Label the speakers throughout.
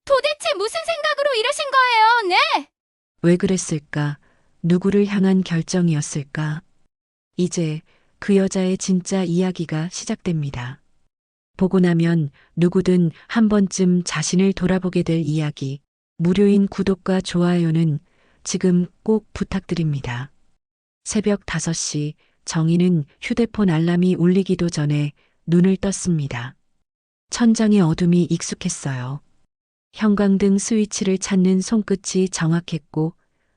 Speaker 1: 도대체 무슨 생각으로 이러신 거예요? 네?
Speaker 2: 왜 그랬을까? 누구를 향한 결정이었을까? 이제 그 여자의 진짜 이야기가 시작됩니다. 보고 나면 누구든 한 번쯤 자신을 돌아보게 될 이야기. 무료인 구독과 좋아요는 지금 꼭 부탁드립니다. 새벽 5시 정희는 휴대폰 알람이 울리기도 전에 눈을 떴습니다. 천장의 어둠이 익숙했어요. 형광등 스위치를 찾는 손끝이 정확했고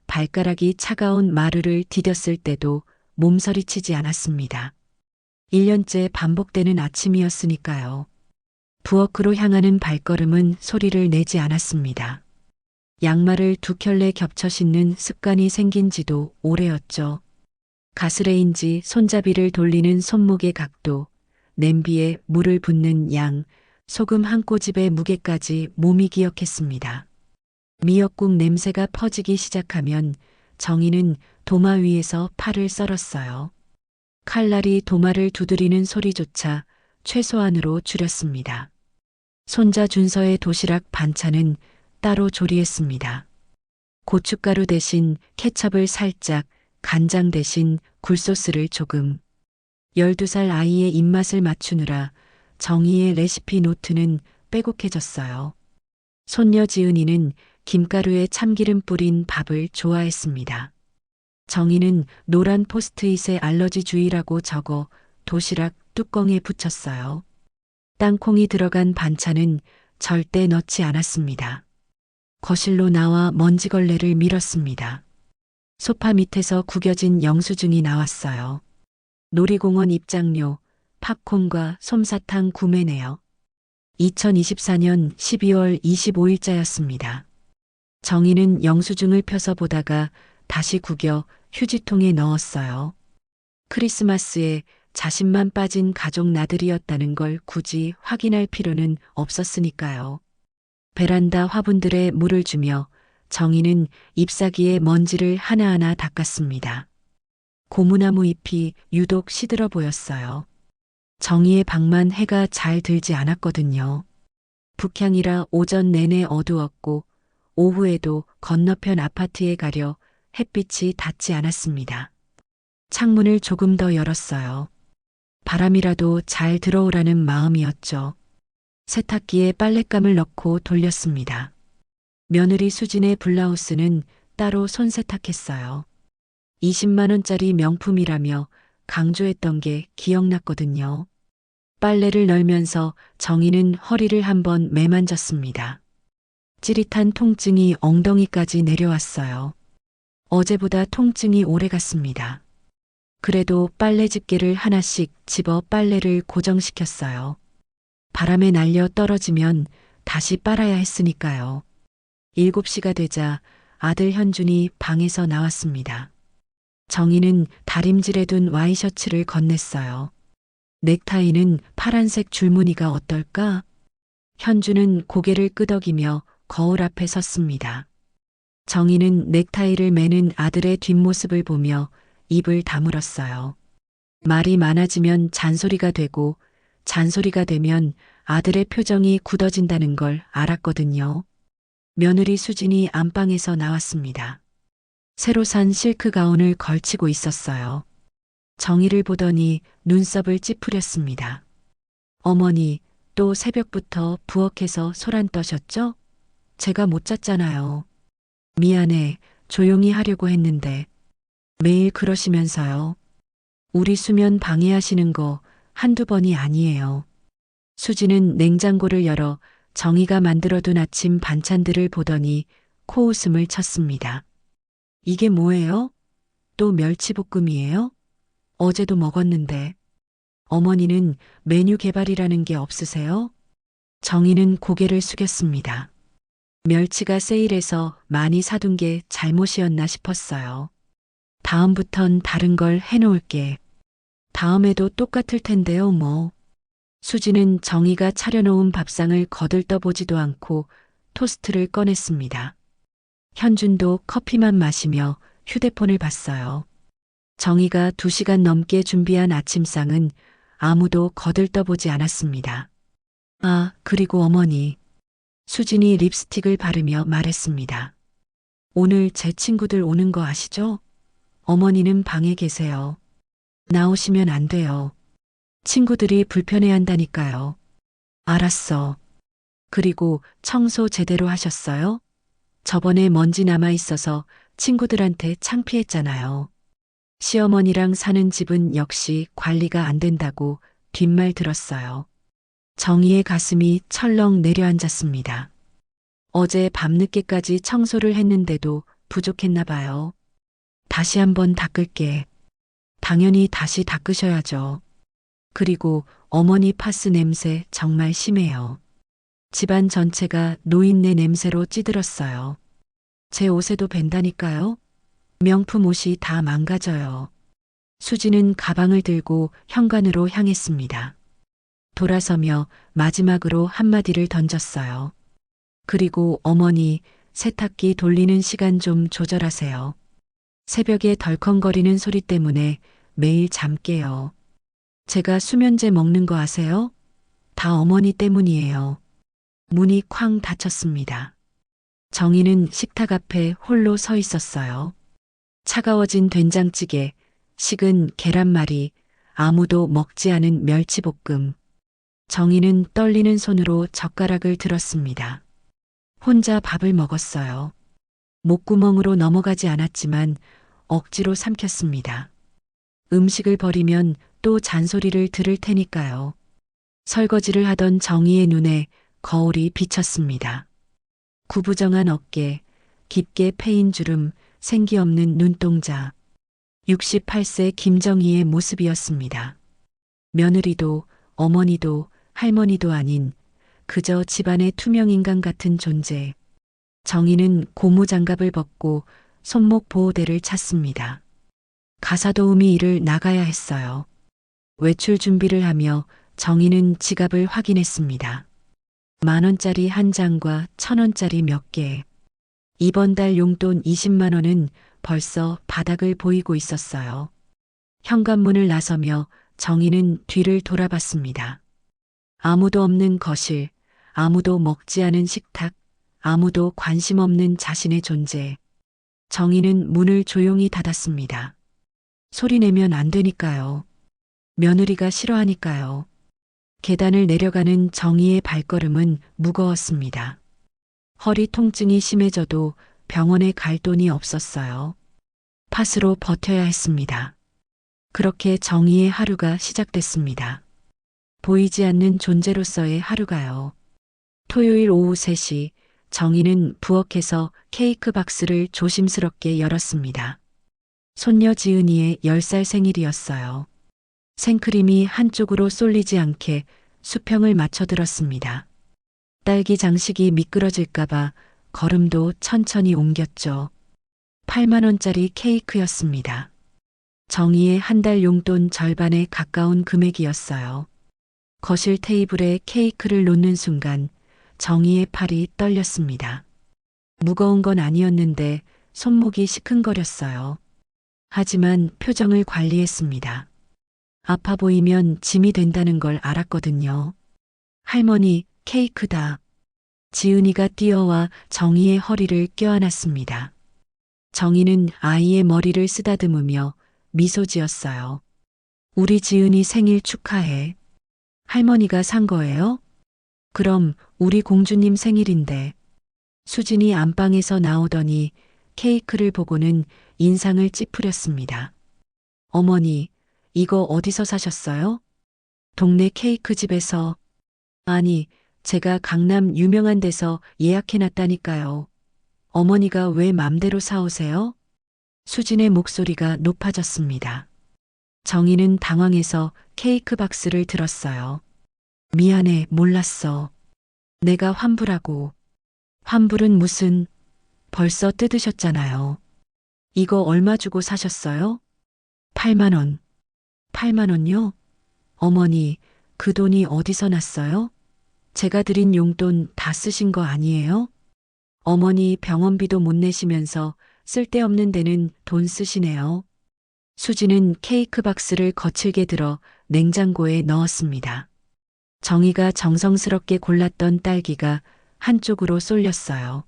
Speaker 2: 발가락이 차가운 마루를 디뎠을 때도 몸서리치지 않았습니다. 1년째 반복되는 아침이었으니까요. 부엌으로 향하는 발걸음은 소리를 내지 않았습니다. 양말을 2켤레 겹쳐 신는 습관이 생긴 지도 오래였죠. 가스레인지 손잡이를 돌리는 손목의 각도, 냄비에 물을 붓는 양, 소금 한 꼬집의 무게까지 몸이 기억했습니다. 미역국 냄새가 퍼지기 시작하면 정희는 도마 위에서 팔을 썰었어요. 칼날이 도마를 두드리는 소리조차 최소한으로 줄였습니다. 손자 준서의 도시락 반찬은 따로 조리했습니다. 고춧가루 대신 케첩을 살짝, 간장 대신 굴소스를 조금. 12살 아이의 입맛을 맞추느라 정희의 레시피 노트는 빼곡해졌어요. 손녀 지은이는 김가루에 참기름 뿌린 밥을 좋아했습니다. 정희는 노란 포스트잇에 알러지 주의라고 적어 도시락 뚜껑에 붙였어요. 땅콩이 들어간 반찬은 절대 넣지 않았습니다. 거실로 나와 먼지걸레를 밀었습니다. 소파 밑에서 구겨진 영수증이 나왔어요. 놀이공원 입장료, 팝콘과 솜사탕 구매네요. 2024년 12월 25일자였습니다. 정희는 영수증을 펴서 보다가 다시 구겨 휴지통에 넣었어요. 크리스마스에 자신만 빠진 가족 나들이였다는 걸 굳이 확인할 필요는 없었으니까요. 베란다 화분들에 물을 주며 정희는 잎사귀에 먼지를 하나하나 닦았습니다. 고무나무 잎이 유독 시들어 보였어요. 정희의 방만 해가 잘 들지 않았거든요. 북향이라 오전 내내 어두웠고 오후에도 건너편 아파트에 가려 햇빛이 닿지 않았습니다. 창문을 조금 더 열었어요. 바람이라도 잘 들어오라는 마음이었죠. 세탁기에 빨랫감을 넣고 돌렸습니다. 며느리 수진의 블라우스는 따로 손세탁했어요. 20만 원짜리 명품이라며 강조했던 게 기억났거든요. 빨래를 널면서 정희는 허리를 한번 매만졌습니다. 찌릿한 통증이 엉덩이까지 내려왔어요. 어제보다 통증이 오래갔습니다. 그래도 빨래 집게를 하나씩 집어 빨래를 고정시켰어요. 바람에 날려 떨어지면 다시 빨아야 했으니까요. 7시가 되자 아들 현준이 방에서 나왔습니다. 정희는 다림질에 둔 와이셔츠를 건넸어요. 넥타이는 파란색 줄무늬가 어떨까? 현주는 고개를 끄덕이며 거울 앞에 섰습니다. 정희는 넥타이를 매는 아들의 뒷모습을 보며 입을 다물었어요. 말이 많아지면 잔소리가 되고 잔소리가 되면 아들의 표정이 굳어진다는 걸 알았거든요. 며느리 수진이 안방에서 나왔습니다. 새로 산 실크 가운을 걸치고 있었어요. 정희를 보더니 눈썹을 찌푸렸습니다. 어머니, 또 새벽부터 부엌에서 소란 떠셨죠? 제가 못 잤잖아요. 미안해, 조용히 하려고 했는데. 매일 그러시면서요. 우리 수면 방해하시는 거 한두 번이 아니에요. 수지는 냉장고를 열어 정희가 만들어둔 아침 반찬들을 보더니 코웃음을 쳤습니다. 이게 뭐예요? 또 멸치볶음이에요? 어제도 먹었는데. 어머니는 메뉴 개발이라는 게 없으세요? 정희는 고개를 숙였습니다. 멸치가 세일해서 많이 사둔 게 잘못이었나 싶었어요. 다음부턴 다른 걸 해놓을게. 다음에도 똑같을 텐데요, 뭐. 수지는 정희가 차려놓은 밥상을 거들떠보지도 않고 토스트를 꺼냈습니다. 현준도 커피만 마시며 휴대폰을 봤어요. 정희가 2시간 넘게 준비한 아침상은 아무도 거들떠보지 않았습니다. 아, 그리고 어머니. 수진이 립스틱을 바르며 말했습니다. 오늘 제 친구들 오는 거 아시죠? 어머니는 방에 계세요. 나오시면 안 돼요. 친구들이 불편해한다니까요. 알았어. 그리고 청소 제대로 하셨어요? 저번에 먼지 남아 있어서 친구들한테 창피했잖아요. 시어머니랑 사는 집은 역시 관리가 안 된다고 뒷말 들었어요. 정희의 가슴이 철렁 내려앉았습니다. 어제 밤늦게까지 청소를 했는데도 부족했나 봐요. 다시 한번 닦을게. 당연히 다시 닦으셔야죠. 그리고 어머니 파스 냄새 정말 심해요. 집안 전체가 노인네 냄새로 찌들었어요. 제 옷에도 밴다니까요. 명품 옷이 다 망가져요. 수지는 가방을 들고 현관으로 향했습니다. 돌아서며 마지막으로 한마디를 던졌어요. 그리고 어머니, 세탁기 돌리는 시간 좀 조절하세요. 새벽에 덜컹거리는 소리 때문에 매일 잠 깨요. 제가 수면제 먹는 거 아세요? 다 어머니 때문이에요. 문이 쾅 닫혔습니다. 정희는 식탁 앞에 홀로 서 있었어요. 차가워진 된장찌개, 식은 계란말이, 아무도 먹지 않은 멸치볶음. 정희는 떨리는 손으로 젓가락을 들었습니다. 혼자 밥을 먹었어요. 목구멍으로 넘어가지 않았지만 억지로 삼켰습니다. 음식을 버리면 또 잔소리를 들을 테니까요. 설거지를 하던 정희의 눈에 거울이 비쳤습니다. 구부정한 어깨, 깊게 패인 주름, 생기 없는 눈동자. 68세 김정희의 모습이었습니다. 며느리도 어머니도 할머니도 아닌 그저 집안의 투명인간 같은 존재. 정희는 고무장갑을 벗고 손목 보호대를 찼습니다. 가사도우미 일을 나가야 했어요. 외출 준비를 하며 정희는 지갑을 확인했습니다. 10,000원짜리 한 장과 1,000원짜리 몇 개. 이번 달 용돈 20만 원은 벌써 바닥을 보이고 있었어요. 현관문을 나서며 정희는 뒤를 돌아봤습니다. 아무도 없는 거실, 아무도 먹지 않은 식탁, 아무도 관심 없는 자신의 존재. 정희는 문을 조용히 닫았습니다. 소리 내면 안 되니까요. 며느리가 싫어하니까요. 계단을 내려가는 정희의 발걸음은 무거웠습니다. 허리 통증이 심해져도 병원에 갈 돈이 없었어요. 팥으로 버텨야 했습니다. 그렇게 정희의 하루가 시작됐습니다. 보이지 않는 존재로서의 하루가요. 토요일 오후 3시 정희는 부엌에서 케이크 박스를 조심스럽게 열었습니다. 손녀 지은이의 10살 생일이었어요. 생크림이 한쪽으로 쏠리지 않게 수평을 맞춰들었습니다. 딸기 장식이 미끄러질까봐 걸음도 천천히 옮겼죠. 8만 원짜리 케이크였습니다. 정희의 한 달 용돈 절반에 가까운 금액이었어요. 거실 테이블에 케이크를 놓는 순간 정희의 팔이 떨렸습니다. 무거운 건 아니었는데 손목이 시큰거렸어요. 하지만 표정을 관리했습니다. 아파 보이면 짐이 된다는 걸 알았거든요. 할머니, 케이크다. 지은이가 뛰어와 정희의 허리를 껴안았습니다. 정희는 아이의 머리를 쓰다듬으며 미소 지었어요. 우리 지은이 생일 축하해. 할머니가 산 거예요? 그럼 우리 공주님 생일인데. 수진이 안방에서 나오더니 케이크를 보고는 인상을 찌푸렸습니다. 어머니, 이거 어디서 사셨어요? 동네 케이크 집에서. 아니, 제가 강남 유명한 데서 예약해놨다니까요. 어머니가 왜 맘대로 사오세요? 수진의 목소리가 높아졌습니다. 정희는 당황해서 케이크 박스를 들었어요. 미안해, 몰랐어. 내가 환불하고. 환불은 무슨, 벌써 뜯으셨잖아요. 이거 얼마 주고 사셨어요? 8만 원. 8만 원요? 어머니, 그 돈이 어디서 났어요? 제가 드린 용돈 다 쓰신 거 아니에요? 어머니 병원비도 못 내시면서 쓸데없는 데는 돈 쓰시네요. 수지는 케이크 박스를 거칠게 들어 냉장고에 넣었습니다. 정희가 정성스럽게 골랐던 딸기가 한쪽으로 쏠렸어요.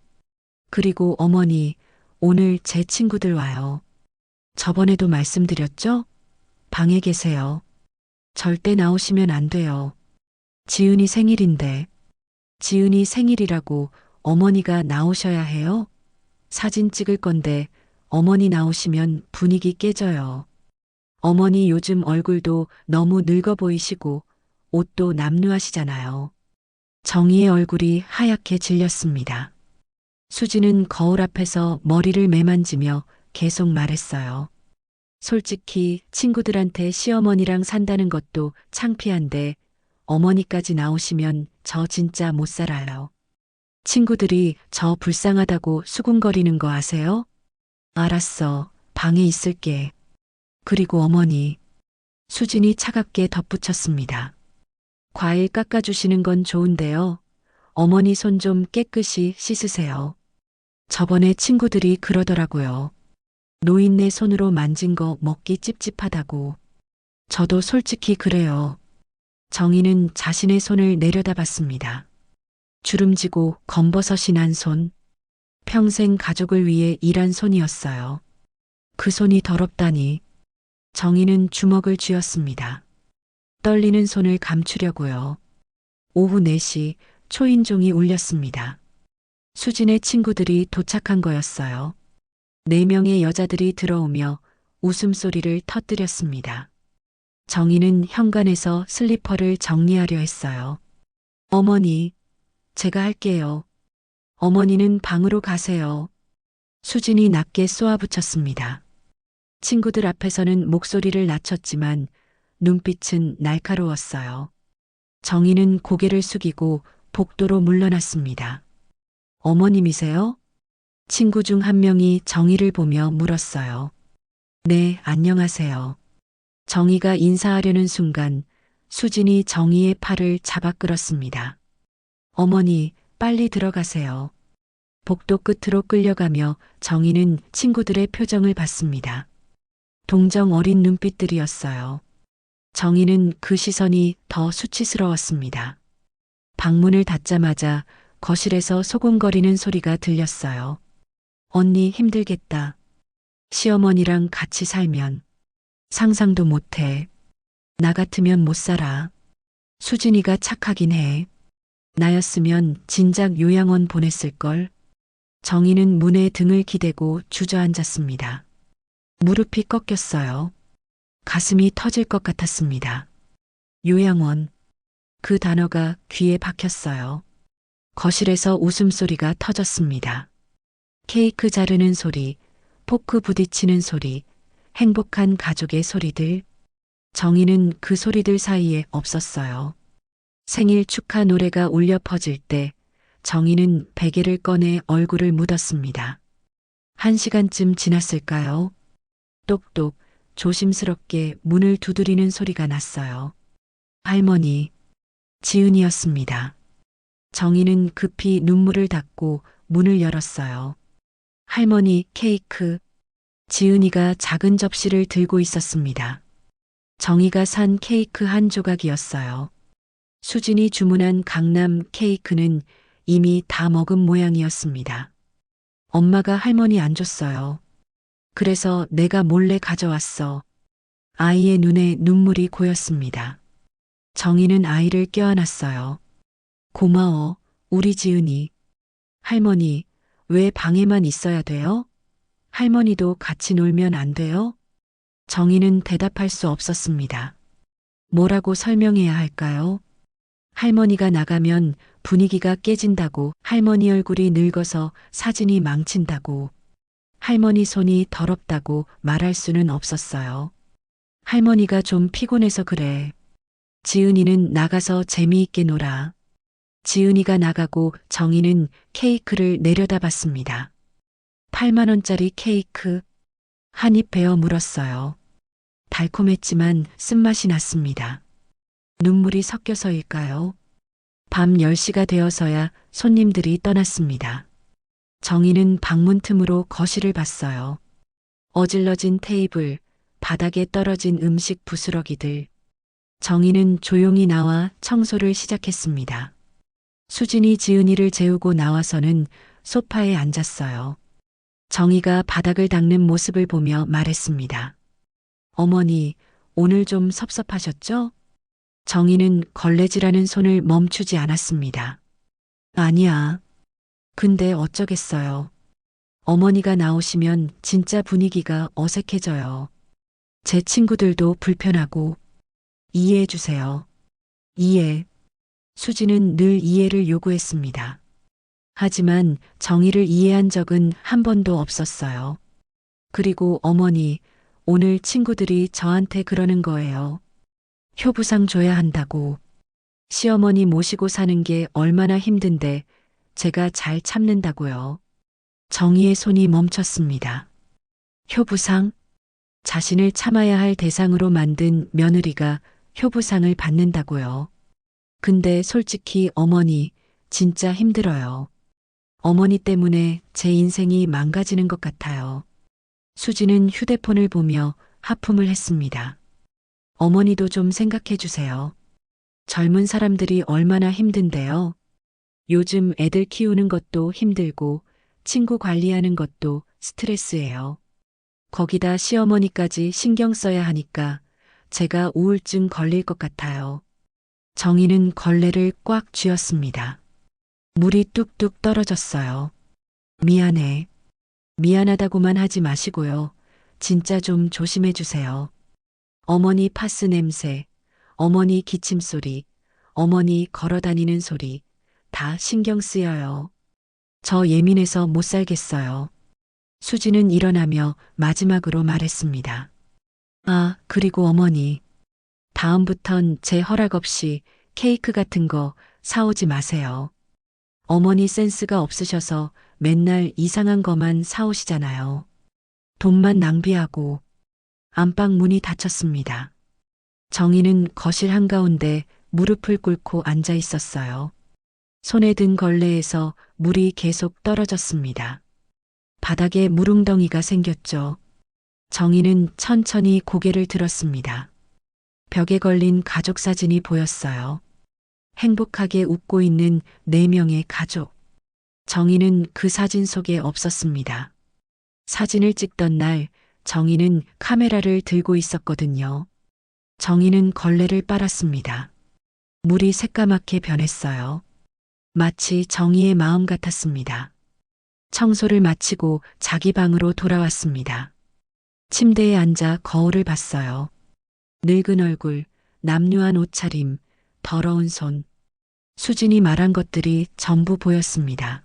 Speaker 2: 그리고 어머니, 오늘 제 친구들 와요. 저번에도 말씀드렸죠? 방에 계세요. 절대 나오시면 안 돼요. 지은이 생일인데. 지은이 생일이라고 어머니가 나오셔야 해요? 사진 찍을 건데 어머니 나오시면 분위기 깨져요. 어머니 요즘 얼굴도 너무 늙어 보이시고 옷도 남루하시잖아요. 정희의 얼굴이 하얗게 질렸습니다. 수지는 거울 앞에서 머리를 매만지며 계속 말했어요. 솔직히 친구들한테 시어머니랑 산다는 것도 창피한데 어머니까지 나오시면 저 진짜 못 살아요. 친구들이 저 불쌍하다고 수군거리는 거 아세요? 알았어. 방에 있을게. 그리고 어머니. 수진이 차갑게 덧붙였습니다. 과일 깎아주시는 건 좋은데요. 어머니 손 좀 깨끗이 씻으세요. 저번에 친구들이 그러더라고요. 노인네 손으로 만진 거 먹기 찝찝하다고. 저도 솔직히 그래요. 정희는 자신의 손을 내려다봤습니다. 주름지고 검버섯이 난 손. 평생 가족을 위해 일한 손이었어요. 그 손이 더럽다니. 정희는 주먹을 쥐었습니다. 떨리는 손을 감추려고요. 오후 4시 초인종이 울렸습니다. 수진의 친구들이 도착한 거였어요. 4명의 여자들이 들어오며 웃음소리를 터뜨렸습니다. 정희는 현관에서 슬리퍼를 정리하려 했어요. 어머니, 제가 할게요. 어머니는 방으로 가세요. 수진이 낮게 쏘아붙였습니다. 친구들 앞에서는 목소리를 낮췄지만 눈빛은 날카로웠어요. 정희는 고개를 숙이고 복도로 물러났습니다. 어머님이세요? 친구 중 한 명이 정희를 보며 물었어요. 네, 안녕하세요. 정희가 인사하려는 순간 수진이 정희의 팔을 잡아 끌었습니다. 어머니, 빨리 들어가세요. 복도 끝으로 끌려가며 정희는 친구들의 표정을 봤습니다. 동정 어린 눈빛들이었어요. 정희는 그 시선이 더 수치스러웠습니다. 방문을 닫자마자 거실에서 소곤거리는 소리가 들렸어요. 언니 힘들겠다. 시어머니랑 같이 살면. 상상도 못해. 나 같으면 못 살아. 수진이가 착하긴 해. 나였으면 진작 요양원 보냈을걸. 정희는 문에 등을 기대고 주저앉았습니다. 무릎이 꺾였어요. 가슴이 터질 것 같았습니다. 요양원. 그 단어가 귀에 박혔어요. 거실에서 웃음소리가 터졌습니다. 케이크 자르는 소리, 포크 부딪히는 소리, 행복한 가족의 소리들. 정희는 그 소리들 사이에 없었어요. 생일 축하 노래가 울려 퍼질 때 정희는 베개를 꺼내 얼굴을 묻었습니다. 1시간쯤 지났을까요? 똑똑 조심스럽게 문을 두드리는 소리가 났어요. 할머니, 지은이었습니다. 정희는 급히 눈물을 닦고 문을 열었어요. 할머니, 케이크. 지은이가 작은 접시를 들고 있었습니다. 정희가 산 케이크 한 조각이었어요. 수진이 주문한 강남 케이크는 이미 다 먹은 모양이었습니다. 엄마가 할머니 안 줬어요. 그래서 내가 몰래 가져왔어. 아이의 눈에 눈물이 고였습니다. 정희는 아이를 껴안았어요. 고마워, 우리 지은이. 할머니, 왜 방에만 있어야 돼요? 할머니도 같이 놀면 안 돼요? 정희는 대답할 수 없었습니다. 뭐라고 설명해야 할까요? 할머니가 나가면 분위기가 깨진다고, 할머니 얼굴이 늙어서 사진이 망친다고, 할머니 손이 더럽다고 말할 수는 없었어요. 할머니가 좀 피곤해서 그래. 지은이는 나가서 재미있게 놀아. 지은이가 나가고 정희는 케이크를 내려다봤습니다. 8만 원짜리 케이크. 한 입 베어 물었어요. 달콤했지만 쓴맛이 났습니다. 눈물이 섞여서일까요? 밤 10시가 되어서야 손님들이 떠났습니다. 정희는 방문 틈으로 거실을 봤어요. 어질러진 테이블, 바닥에 떨어진 음식 부스러기들. 정희는 조용히 나와 청소를 시작했습니다. 수진이 지은이를 재우고 나와서는 소파에 앉았어요. 정희가 바닥을 닦는 모습을 보며 말했습니다. 어머니, 오늘 좀 섭섭하셨죠? 정희는 걸레질하는 손을 멈추지 않았습니다. 아니야. 근데 어쩌겠어요. 어머니가 나오시면 진짜 분위기가 어색해져요. 제 친구들도 불편하고. 이해해 주세요. 이해. 수지는 늘 이해를 요구했습니다. 하지만 정의를 이해한 적은 한 번도 없었어요. 그리고 어머니, 오늘 친구들이 저한테 그러는 거예요. 효부상 줘야 한다고. 시어머니 모시고 사는 게 얼마나 힘든데 제가 잘 참는다고요. 정의의 손이 멈췄습니다. 효부상? 자신을 참아야 할 대상으로 만든 며느리가 효부상을 받는다고요. 근데 솔직히 어머니, 진짜 힘들어요. 어머니 때문에 제 인생이 망가지는 것 같아요. 수지는 휴대폰을 보며 하품을 했습니다. 어머니도 좀 생각해 주세요. 젊은 사람들이 얼마나 힘든데요. 요즘 애들 키우는 것도 힘들고 친구 관리하는 것도 스트레스예요. 거기다 시어머니까지 신경 써야 하니까 제가 우울증 걸릴 것 같아요. 정희는 걸레를 꽉 쥐었습니다. 물이 뚝뚝 떨어졌어요. 미안해. 미안하다고만 하지 마시고요. 진짜 좀 조심해 주세요. 어머니 파스 냄새, 어머니 기침 소리, 어머니 걸어 다니는 소리, 다 신경 쓰여요. 저 예민해서 못 살겠어요. 수지는 일어나며 마지막으로 말했습니다. 아, 그리고 어머니. 다음부턴 제 허락 없이 케이크 같은 거 사오지 마세요. 어머니 센스가 없으셔서 맨날 이상한 거만 사오시잖아요. 돈만 낭비하고. 안방 문이 닫혔습니다. 정희는 거실 한가운데 무릎을 꿇고 앉아 있었어요. 손에 든 걸레에서 물이 계속 떨어졌습니다. 바닥에 물웅덩이가 생겼죠. 정희는 천천히 고개를 들었습니다. 벽에 걸린 가족 사진이 보였어요. 행복하게 웃고 있는 4명의 가족. 정희는 그 사진 속에 없었습니다. 사진을 찍던 날 정희는 카메라를 들고 있었거든요. 정희는 걸레를 빨았습니다. 물이 새까맣게 변했어요. 마치 정희의 마음 같았습니다. 청소를 마치고 자기 방으로 돌아왔습니다. 침대에 앉아 거울을 봤어요. 늙은 얼굴, 남루한 옷차림, 더러운 손. 수진이 말한 것들이 전부 보였습니다.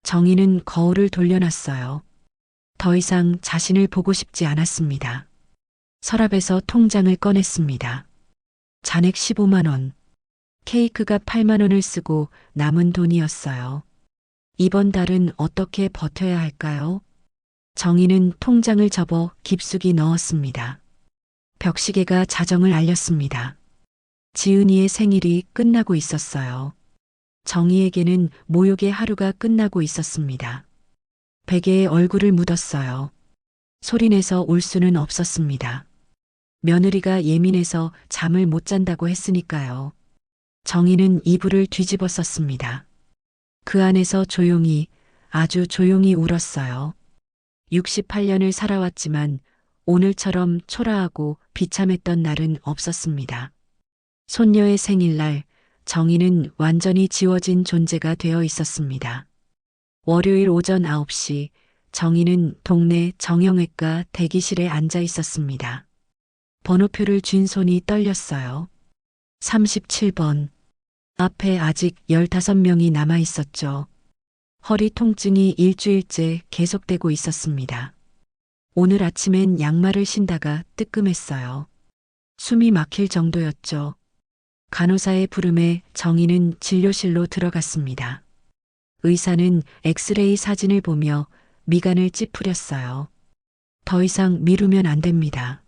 Speaker 2: 정희는 거울을 돌려놨어요. 더 이상 자신을 보고 싶지 않았습니다. 서랍에서 통장을 꺼냈습니다. 잔액 15만 원. 케이크가 8만 원을 쓰고 남은 돈이었어요. 이번 달은 어떻게 버텨야 할까요? 정희는 통장을 접어 깊숙이 넣었습니다. 벽시계가 자정을 알렸습니다. 지은이의 생일이 끝나고 있었어요. 정희에게는 모욕의 하루가 끝나고 있었습니다. 베개에 얼굴을 묻었어요. 소리내서 울 수는 없었습니다. 며느리가 예민해서 잠을 못 잔다고 했으니까요. 정희는 이불을 뒤집어 썼습니다. 그 안에서 조용히, 아주 조용히 울었어요. 68년을 살아왔지만 오늘처럼 초라하고 비참했던 날은 없었습니다. 손녀의 생일날 정희는 완전히 지워진 존재가 되어 있었습니다. 월요일 오전 9시 정희는 동네 정형외과 대기실에 앉아 있었습니다. 번호표를 쥔 손이 떨렸어요. 37번. 앞에 아직 15명이 남아 있었죠. 허리 통증이 일주일째 계속되고 있었습니다. 오늘 아침엔 양말을 신다가 뜨끔했어요. 숨이 막힐 정도였죠. 간호사의 부름에 정희는 진료실로 들어갔습니다. 의사는 엑스레이 사진을 보며 미간을 찌푸렸어요. 더 이상 미루면 안 됩니다.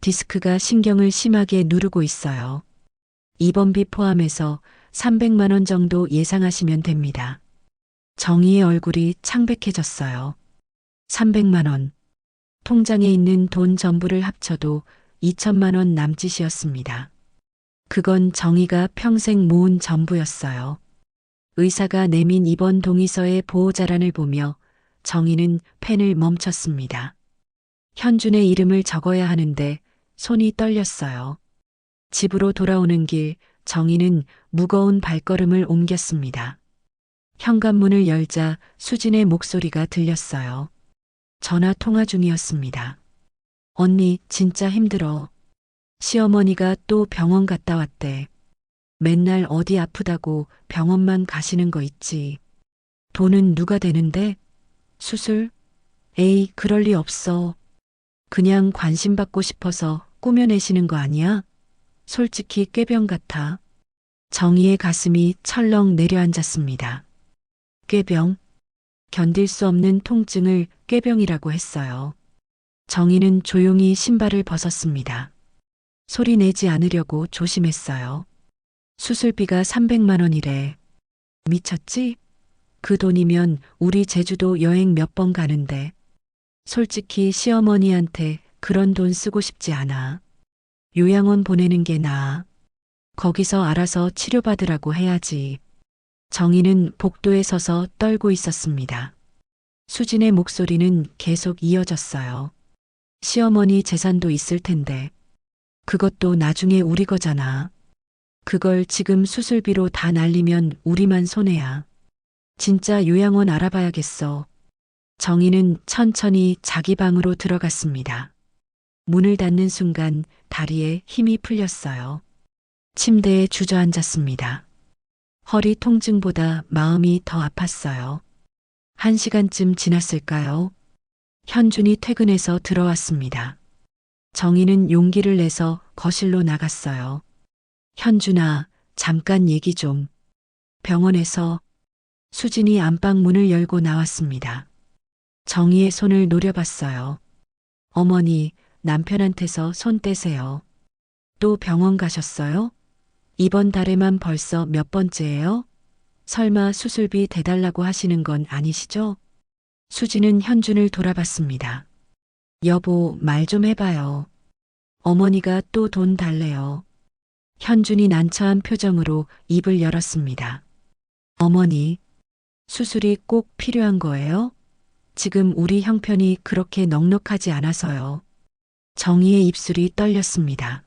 Speaker 2: 디스크가 신경을 심하게 누르고 있어요. 입원비 포함해서 300만 원 정도 예상하시면 됩니다. 정희의 얼굴이 창백해졌어요. 300만 원. 통장에 있는 돈 전부를 합쳐도 2천만 원 남짓이었습니다. 그건 정희가 평생 모은 전부였어요. 의사가 내민 입원 동의서의 보호자란을 보며 정희는 펜을 멈췄습니다. 현준의 이름을 적어야 하는데 손이 떨렸어요. 집으로 돌아오는 길 정희는 무거운 발걸음을 옮겼습니다. 현관문을 열자 수진의 목소리가 들렸어요. 전화 통화 중이었습니다. 언니 진짜 힘들어. 시어머니가 또 병원 갔다 왔대. 맨날 어디 아프다고 병원만 가시는 거 있지. 돈은 누가 대는데? 수술? 에이, 그럴 리 없어. 그냥 관심 받고 싶어서 꾸며내시는 거 아니야? 솔직히 꾀병 같아. 정희의 가슴이 철렁 내려앉았습니다. 꾀병? 견딜 수 없는 통증을 꾀병이라고 했어요. 정희는 조용히 신발을 벗었습니다. 소리 내지 않으려고 조심했어요. 수술비가 300만 원이래. 미쳤지? 그 돈이면 우리 제주도 여행 몇 번 가는데. 솔직히 시어머니한테 그런 돈 쓰고 싶지 않아. 요양원 보내는 게 나아. 거기서 알아서 치료받으라고 해야지. 정희는 복도에 서서 떨고 있었습니다. 수진의 목소리는 계속 이어졌어요. 시어머니 재산도 있을 텐데. 그것도 나중에 우리 거잖아. 그걸 지금 수술비로 다 날리면 우리만 손해야. 진짜 요양원 알아봐야겠어. 정희는 천천히 자기 방으로 들어갔습니다. 문을 닫는 순간 다리에 힘이 풀렸어요. 침대에 주저앉았습니다. 허리 통증보다 마음이 더 아팠어요. 1시간쯤 지났을까요? 현준이 퇴근해서 들어왔습니다. 정희는 용기를 내서 거실로 나갔어요. 현준아, 잠깐 얘기 좀. 병원에서 수진이 안방 문을 열고 나왔습니다. 정희의 손을 노려봤어요. 어머니, 남편한테서 손 떼세요. 또 병원 가셨어요? 이번 달에만 벌써 몇 번째예요? 설마 수술비 대달라고 하시는 건 아니시죠? 수진은 현준을 돌아봤습니다. 여보, 말 좀 해봐요. 어머니가 또 돈 달래요. 현준이 난처한 표정으로 입을 열었습니다. 어머니, 수술이 꼭 필요한 거예요? 지금 우리 형편이 그렇게 넉넉하지 않아서요. 정희의 입술이 떨렸습니다.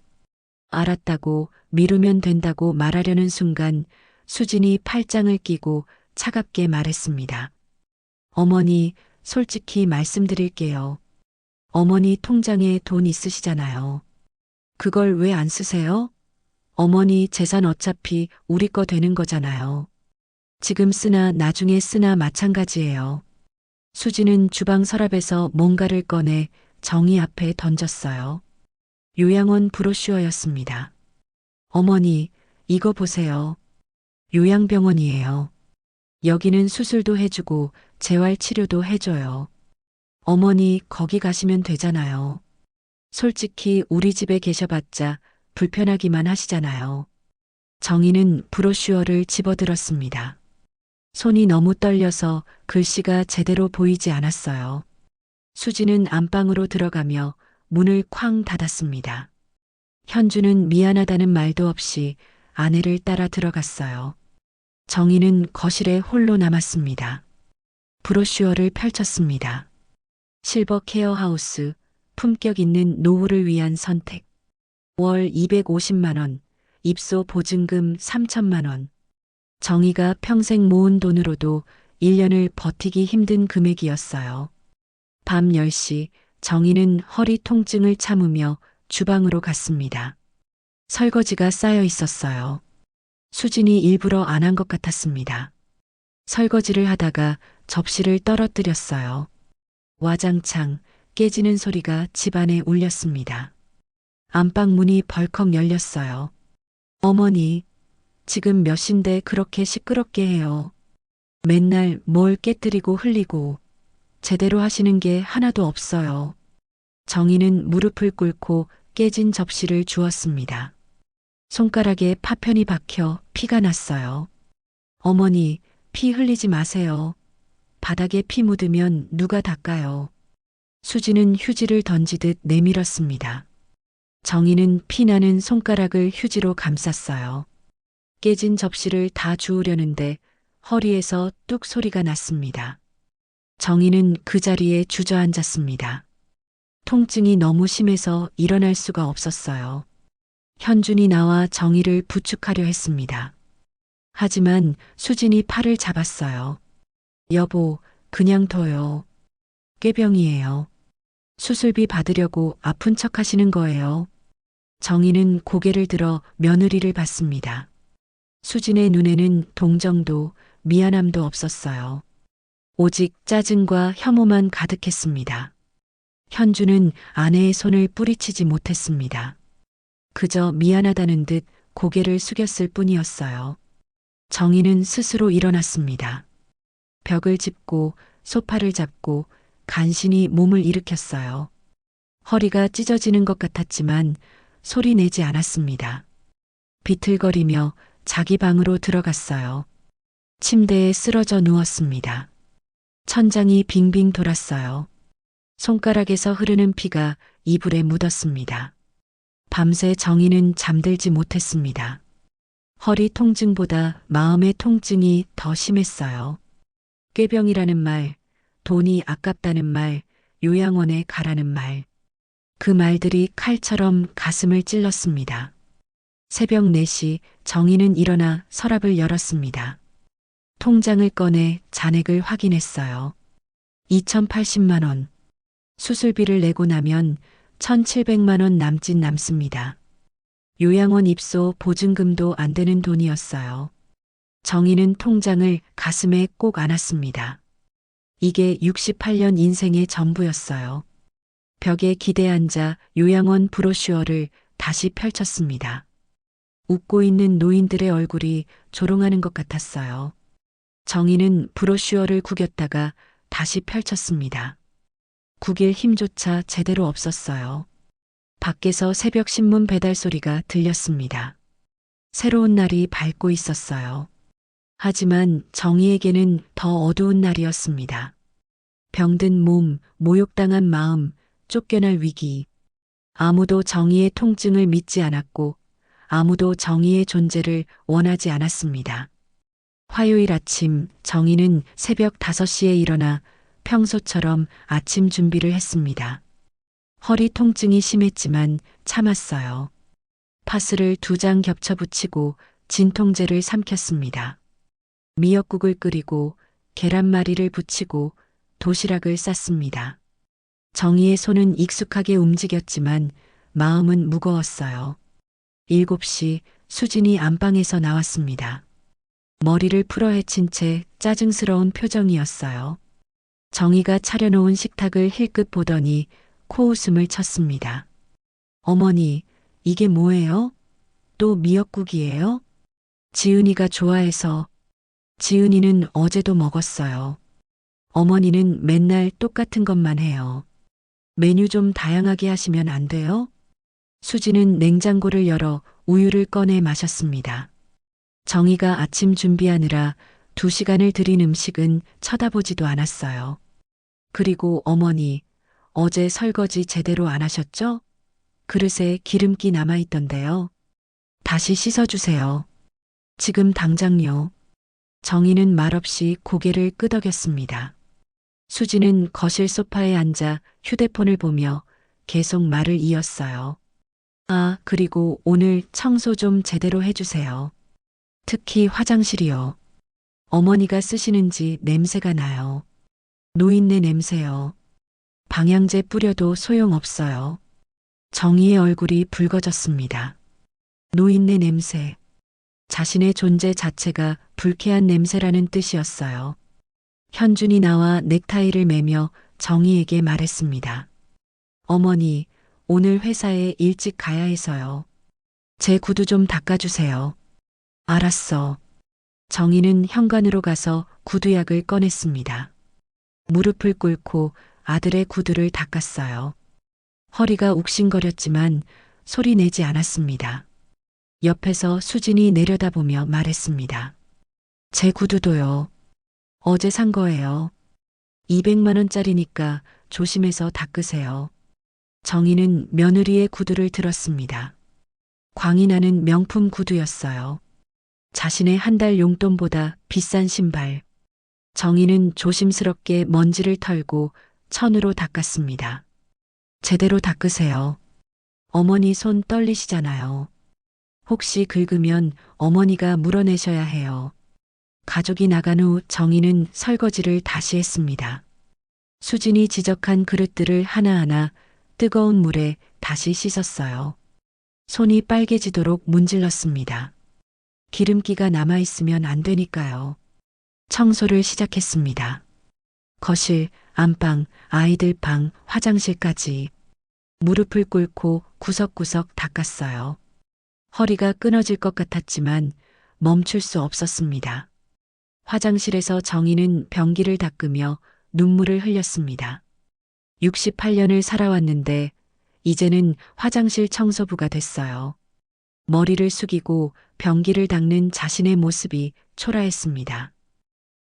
Speaker 2: 알았다고 미루면 된다고 말하려는 순간 수진이 팔짱을 끼고 차갑게 말했습니다. 어머니, 솔직히 말씀드릴게요. 어머니 통장에 돈 있으시잖아요. 그걸 왜 안 쓰세요? 어머니 재산 어차피 우리 거 되는 거잖아요. 지금 쓰나 나중에 쓰나 마찬가지예요. 수지는 주방 서랍에서 뭔가를 꺼내 정희 앞에 던졌어요. 요양원 브로슈어였습니다. 어머니, 이거 보세요. 요양병원이에요. 여기는 수술도 해주고 재활치료도 해줘요. 어머니, 거기 가시면 되잖아요. 솔직히 우리 집에 계셔봤자 불편하기만 하시잖아요. 정희는 브로슈어를 집어들었습니다. 손이 너무 떨려서 글씨가 제대로 보이지 않았어요. 수지는 안방으로 들어가며 문을 쾅 닫았습니다. 현주는 미안하다는 말도 없이 아내를 따라 들어갔어요. 정희는 거실에 홀로 남았습니다. 브로슈어를 펼쳤습니다. 실버 케어하우스, 품격 있는 노후를 위한 선택. 월 250만 원, 입소 보증금 3천만 원. 정희가 평생 모은 돈으로도 1년을 버티기 힘든 금액이었어요. 밤 10시 정희는 허리 통증을 참으며 주방으로 갔습니다. 설거지가 쌓여 있었어요. 수진이 일부러 안 한 것 같았습니다. 설거지를 하다가 접시를 떨어뜨렸어요. 와장창 깨지는 소리가 집안에 울렸습니다. 안방 문이 벌컥 열렸어요. 어머니, 지금 몇 시인데 그렇게 시끄럽게 해요. 맨날 뭘 깨뜨리고 흘리고 제대로 하시는 게 하나도 없어요. 정희는 무릎을 꿇고 깨진 접시를 주었습니다. 손가락에 파편이 박혀 피가 났어요. 어머니, 피 흘리지 마세요. 바닥에 피 묻으면 누가 닦아요. 수지는 휴지를 던지듯 내밀었습니다. 정희는 피나는 손가락을 휴지로 감쌌어요. 깨진 접시를 다 주우려는데 허리에서 뚝 소리가 났습니다. 정희는 그 자리에 주저앉았습니다. 통증이 너무 심해서 일어날 수가 없었어요. 현준이 나와 정희를 부축하려 했습니다. 하지만 수진이 팔을 잡았어요. 여보, 그냥 둬요. 꾀병이에요. 수술비 받으려고 아픈 척 하시는 거예요. 정희는 고개를 들어 며느리를 봤습니다. 수진의 눈에는 동정도 미안함도 없었어요. 오직 짜증과 혐오만 가득했습니다. 현주는 아내의 손을 뿌리치지 못했습니다. 그저 미안하다는 듯 고개를 숙였을 뿐이었어요. 정희는 스스로 일어났습니다. 벽을 짚고 소파를 잡고 간신히 몸을 일으켰어요. 허리가 찢어지는 것 같았지만 소리 내지 않았습니다. 비틀거리며 자기 방으로 들어갔어요. 침대에 쓰러져 누웠습니다. 천장이 빙빙 돌았어요. 손가락에서 흐르는 피가 이불에 묻었습니다. 밤새 정희는 잠들지 못했습니다. 허리 통증보다 마음의 통증이 더 심했어요. 꾀병이라는 말, 돈이 아깝다는 말, 요양원에 가라는 말. 그 말들이 칼처럼 가슴을 찔렀습니다. 새벽 4시 정희는 일어나 서랍을 열었습니다. 통장을 꺼내 잔액을 확인했어요. 2,080만 원. 수술비를 내고 나면 1,700만 원 남습니다. 요양원 입소 보증금도 안 되는 돈이었어요. 정희는 통장을 가슴에 꼭 안았습니다. 이게 68년 인생의 전부였어요. 벽에 기대 앉아 요양원 브로슈어를 다시 펼쳤습니다. 웃고 있는 노인들의 얼굴이 조롱하는 것 같았어요. 정희는 브로슈어를 구겼다가 다시 펼쳤습니다. 구길 힘조차 제대로 없었어요. 밖에서 새벽 신문 배달 소리가 들렸습니다. 새로운 날이 밝고 있었어요. 하지만 정희에게는 더 어두운 날이었습니다. 병든 몸, 모욕당한 마음, 쫓겨날 위기. 아무도 정희의 통증을 믿지 않았고 아무도 정희의 존재를 원하지 않았습니다. 화요일 아침 정희는 새벽 5시에 일어나 평소처럼 아침 준비를 했습니다. 허리 통증이 심했지만 참았어요. 파스를 2장 겹쳐 붙이고 진통제를 삼켰습니다. 미역국을 끓이고 계란말이를 부치고 도시락을 쌌습니다. 정희의 손은 익숙하게 움직였지만 마음은 무거웠어요. 7시 수진이 안방에서 나왔습니다. 머리를 풀어헤친 채 짜증스러운 표정이었어요. 정희가 차려놓은 식탁을 힐끗 보더니 코웃음을 쳤습니다. 어머니, 이게 뭐예요? 또 미역국이에요? 지은이가 좋아해서. 지은이는 어제도 먹었어요. 어머니는 맨날 똑같은 것만 해요. 메뉴 좀 다양하게 하시면 안 돼요? 수지는 냉장고를 열어 우유를 꺼내 마셨습니다. 정희가 아침 준비하느라 2시간을 들인 음식은 쳐다보지도 않았어요. 그리고 어머니, 어제 설거지 제대로 안 하셨죠? 그릇에 기름기 남아있던데요. 다시 씻어주세요. 지금 당장요. 정희는 말없이 고개를 끄덕였습니다. 수지는 거실 소파에 앉아 휴대폰을 보며 계속 말을 이었어요. 아, 그리고 오늘 청소 좀 제대로 해주세요. 특히 화장실이요. 어머니가 쓰시는지 냄새가 나요. 노인네 냄새요. 방향제 뿌려도 소용없어요. 정희의 얼굴이 붉어졌습니다. 노인네 냄새. 자신의 존재 자체가 불쾌한 냄새라는 뜻이었어요. 현준이 나와 넥타이를 매며 정희에게 말했습니다. 어머니, 오늘 회사에 일찍 가야 해서요. 제 구두 좀 닦아주세요. 알았어. 정희는 현관으로 가서 구두약을 꺼냈습니다. 무릎을 꿇고 아들의 구두를 닦았어요. 허리가 욱신거렸지만 소리 내지 않았습니다. 옆에서 수진이 내려다보며 말했습니다. 제 구두도요. 어제 산 거예요. 200만 원짜리니까 조심해서 닦으세요. 정희는 며느리의 구두를 들었습니다. 광이 나는 명품 구두였어요. 자신의 한 달 용돈보다 비싼 신발. 정희는 조심스럽게 먼지를 털고 천으로 닦았습니다. 제대로 닦으세요. 어머니 손 떨리시잖아요. 혹시 긁으면 어머니가 물어내셔야 해요. 가족이 나간 후 정희는 설거지를 다시 했습니다. 수진이 지적한 그릇들을 하나하나 뜨거운 물에 다시 씻었어요. 손이 빨개지도록 문질렀습니다. 기름기가 남아있으면 안 되니까요. 청소를 시작했습니다. 거실, 안방, 아이들 방, 화장실까지 무릎을 꿇고 구석구석 닦았어요. 허리가 끊어질 것 같았지만 멈출 수 없었습니다. 화장실에서 정희는 변기를 닦으며 눈물을 흘렸습니다. 68년을 살아왔는데 이제는 화장실 청소부가 됐어요. 머리를 숙이고 변기를 닦는 자신의 모습이 초라했습니다.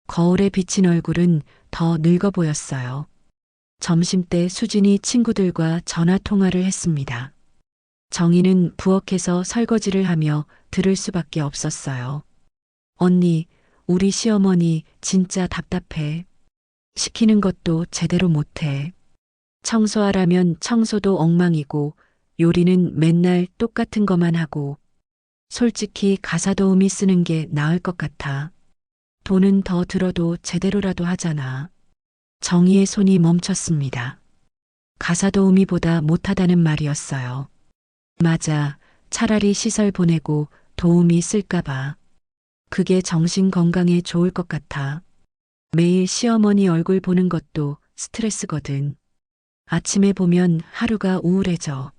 Speaker 2: 거울에 비친 얼굴은 더 늙어 보였어요. 점심때 수진이 친구들과 전화 통화를 했습니다. 정희는 부엌에서 설거지를 하며 들을 수밖에 없었어요. 언니, 우리 시어머니 진짜 답답해. 시키는 것도 제대로 못해. 청소하라면 청소도 엉망이고 요리는 맨날 똑같은 것만 하고 솔직히 가사 도우미 쓰는 게 나을 것 같아. 돈은 더 들어도 제대로라도 하잖아. 정희의 손이 멈췄습니다. 가사 도우미보다 못하다는 말이었어요. 맞아. 차라리 시설 보내고 도우미 쓸까봐. 그게 정신 건강에 좋을 것 같아. 매일 시어머니 얼굴 보는 것도 스트레스거든. 아침에 보면 하루가 우울해져.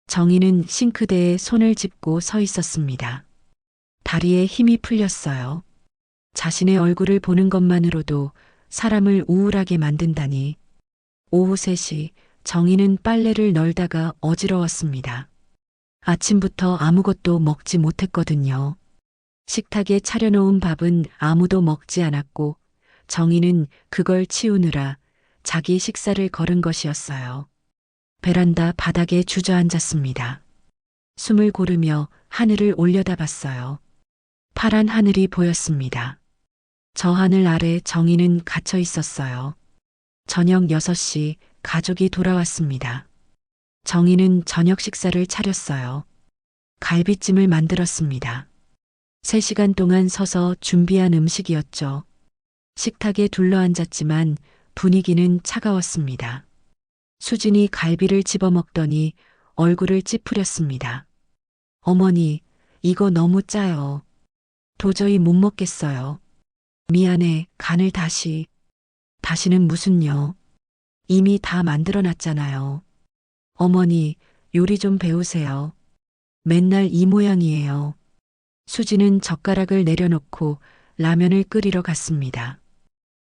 Speaker 2: 정희는 싱크대에 손을 짚고 서 있었습니다. 다리에 힘이 풀렸어요. 자신의 얼굴을 보는 것만으로도 사람을 우울하게 만든다니. 오후 3시 정희는 빨래를 널다가 어지러웠습니다. 아침부터 아무것도 먹지 못했거든요. 식탁에 차려놓은 밥은 아무도 먹지 않았고 정희는 그걸 치우느라 자기 식사를 거른 것이었어요. 베란다 바닥에 주저앉았습니다. 숨을 고르며 하늘을 올려다봤어요. 파란 하늘이 보였습니다. 저 하늘 아래 정희는 갇혀 있었어요. 저녁 6시 가족이 돌아왔습니다. 정희는 저녁 식사를 차렸어요. 갈비찜을 만들었습니다. 3시간 동안 서서 준비한 음식이었죠. 식탁에 둘러앉았지만 분위기는 차가웠습니다. 수진이 갈비를 집어먹더니 얼굴을 찌푸렸습니다. 어머니, 이거 너무 짜요. 도저히 못 먹겠어요. 미안해, 간을 다시는 무슨요? 이미 다 만들어놨잖아요. 어머니, 요리 좀 배우세요. 맨날 이 모양이에요. 수지는 젓가락을 내려놓고 라면을 끓이러 갔습니다.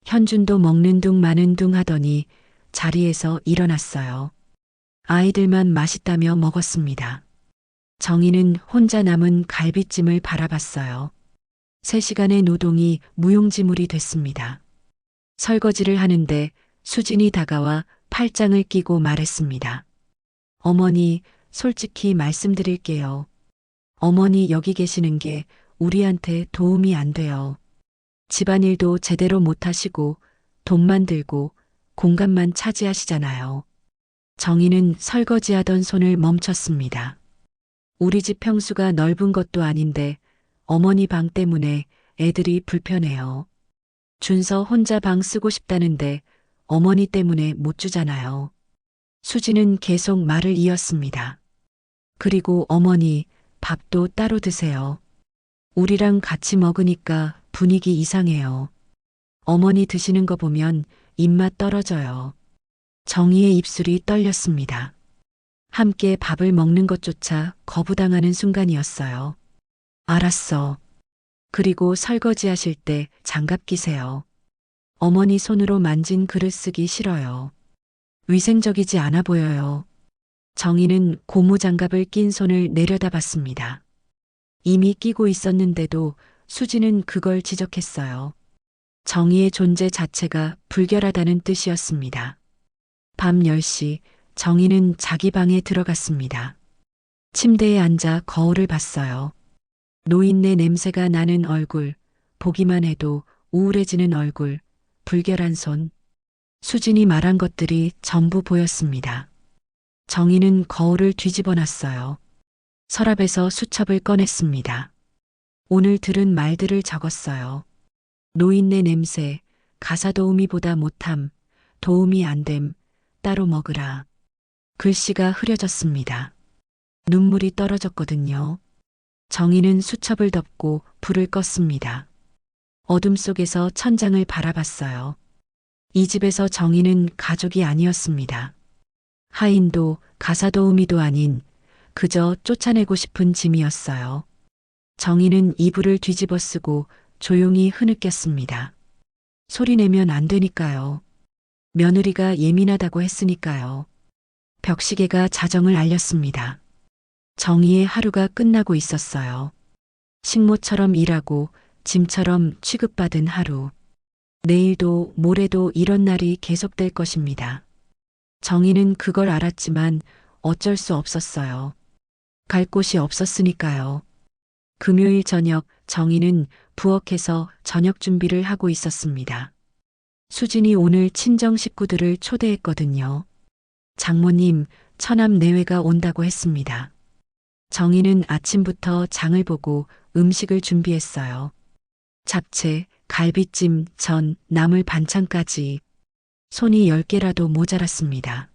Speaker 2: 현준도 먹는 둥 마는 둥 하더니 자리에서 일어났어요. 아이들만 맛있다며 먹었습니다. 정희는 혼자 남은 갈비찜을 바라봤어요. 3시간의 노동이 무용지물이 됐습니다. 설거지를 하는데 수진이 다가와 팔짱을 끼고 말했습니다. 어머니, 솔직히 말씀드릴게요. 어머니 여기 계시는 게 우리한테 도움이 안 돼요. 집안일도 제대로 못하시고 돈만 들고 공간만 차지하시잖아요. 정희는 설거지하던 손을 멈췄습니다. 우리 집 평수가 넓은 것도 아닌데 어머니 방 때문에 애들이 불편해요. 준서 혼자 방 쓰고 싶다는데 어머니 때문에 못 주잖아요. 수지는 계속 말을 이었습니다. 그리고 어머니, 밥도 따로 드세요. 우리랑 같이 먹으니까 분위기 이상해요. 어머니 드시는 거 보면 입맛 떨어져요. 정희의 입술이 떨렸습니다. 함께 밥을 먹는 것조차 거부당하는 순간이었어요. 알았어. 그리고 설거지 하실 때 장갑 끼세요. 어머니 손으로 만진 그릇 쓰기 싫어요. 위생적이지 않아 보여요. 정희는 고무장갑을 낀 손을 내려다봤습니다. 이미 끼고 있었는데도 수지는 그걸 지적했어요. 정의의 존재 자체가 불결하다는 뜻이었습니다. 밤 10시 정희는 자기 방에 들어갔습니다. 침대에 앉아 거울을 봤어요. 노인네 냄새가 나는 얼굴, 보기만 해도 우울해지는 얼굴, 불결한 손. 수진이 말한 것들이 전부 보였습니다. 정희는 거울을 뒤집어 놨어요. 서랍에서 수첩을 꺼냈습니다. 오늘 들은 말들을 적었어요. 노인네 냄새, 가사 도우미보다 못함, 도움이 안 됨, 따로 먹으라. 글씨가 흐려졌습니다. 눈물이 떨어졌거든요. 정희는 수첩을 덮고 불을 껐습니다. 어둠 속에서 천장을 바라봤어요. 이 집에서 정희는 가족이 아니었습니다. 하인도 가사 도우미도 아닌 그저 쫓아내고 싶은 짐이었어요. 정희는 이불을 뒤집어 쓰고 조용히 흐느꼈습니다. 소리내면 안 되니까요. 며느리가 예민하다고 했으니까요. 벽시계가 자정을 알렸습니다. 정희의 하루가 끝나고 있었어요. 식모처럼 일하고 짐처럼 취급받은 하루. 내일도 모레도 이런 날이 계속될 것입니다. 정희는 그걸 알았지만 어쩔 수 없었어요. 갈 곳이 없었으니까요. 금요일 저녁 정희는 부엌에서 저녁 준비를 하고 있었습니다. 수진이 오늘 친정 식구들을 초대했거든요. 장모님, 처남 내외가 온다고 했습니다. 정희는 아침부터 장을 보고 음식을 준비했어요. 잡채, 갈비찜, 전, 나물 반찬까지. 손이 10개라도 모자랐습니다.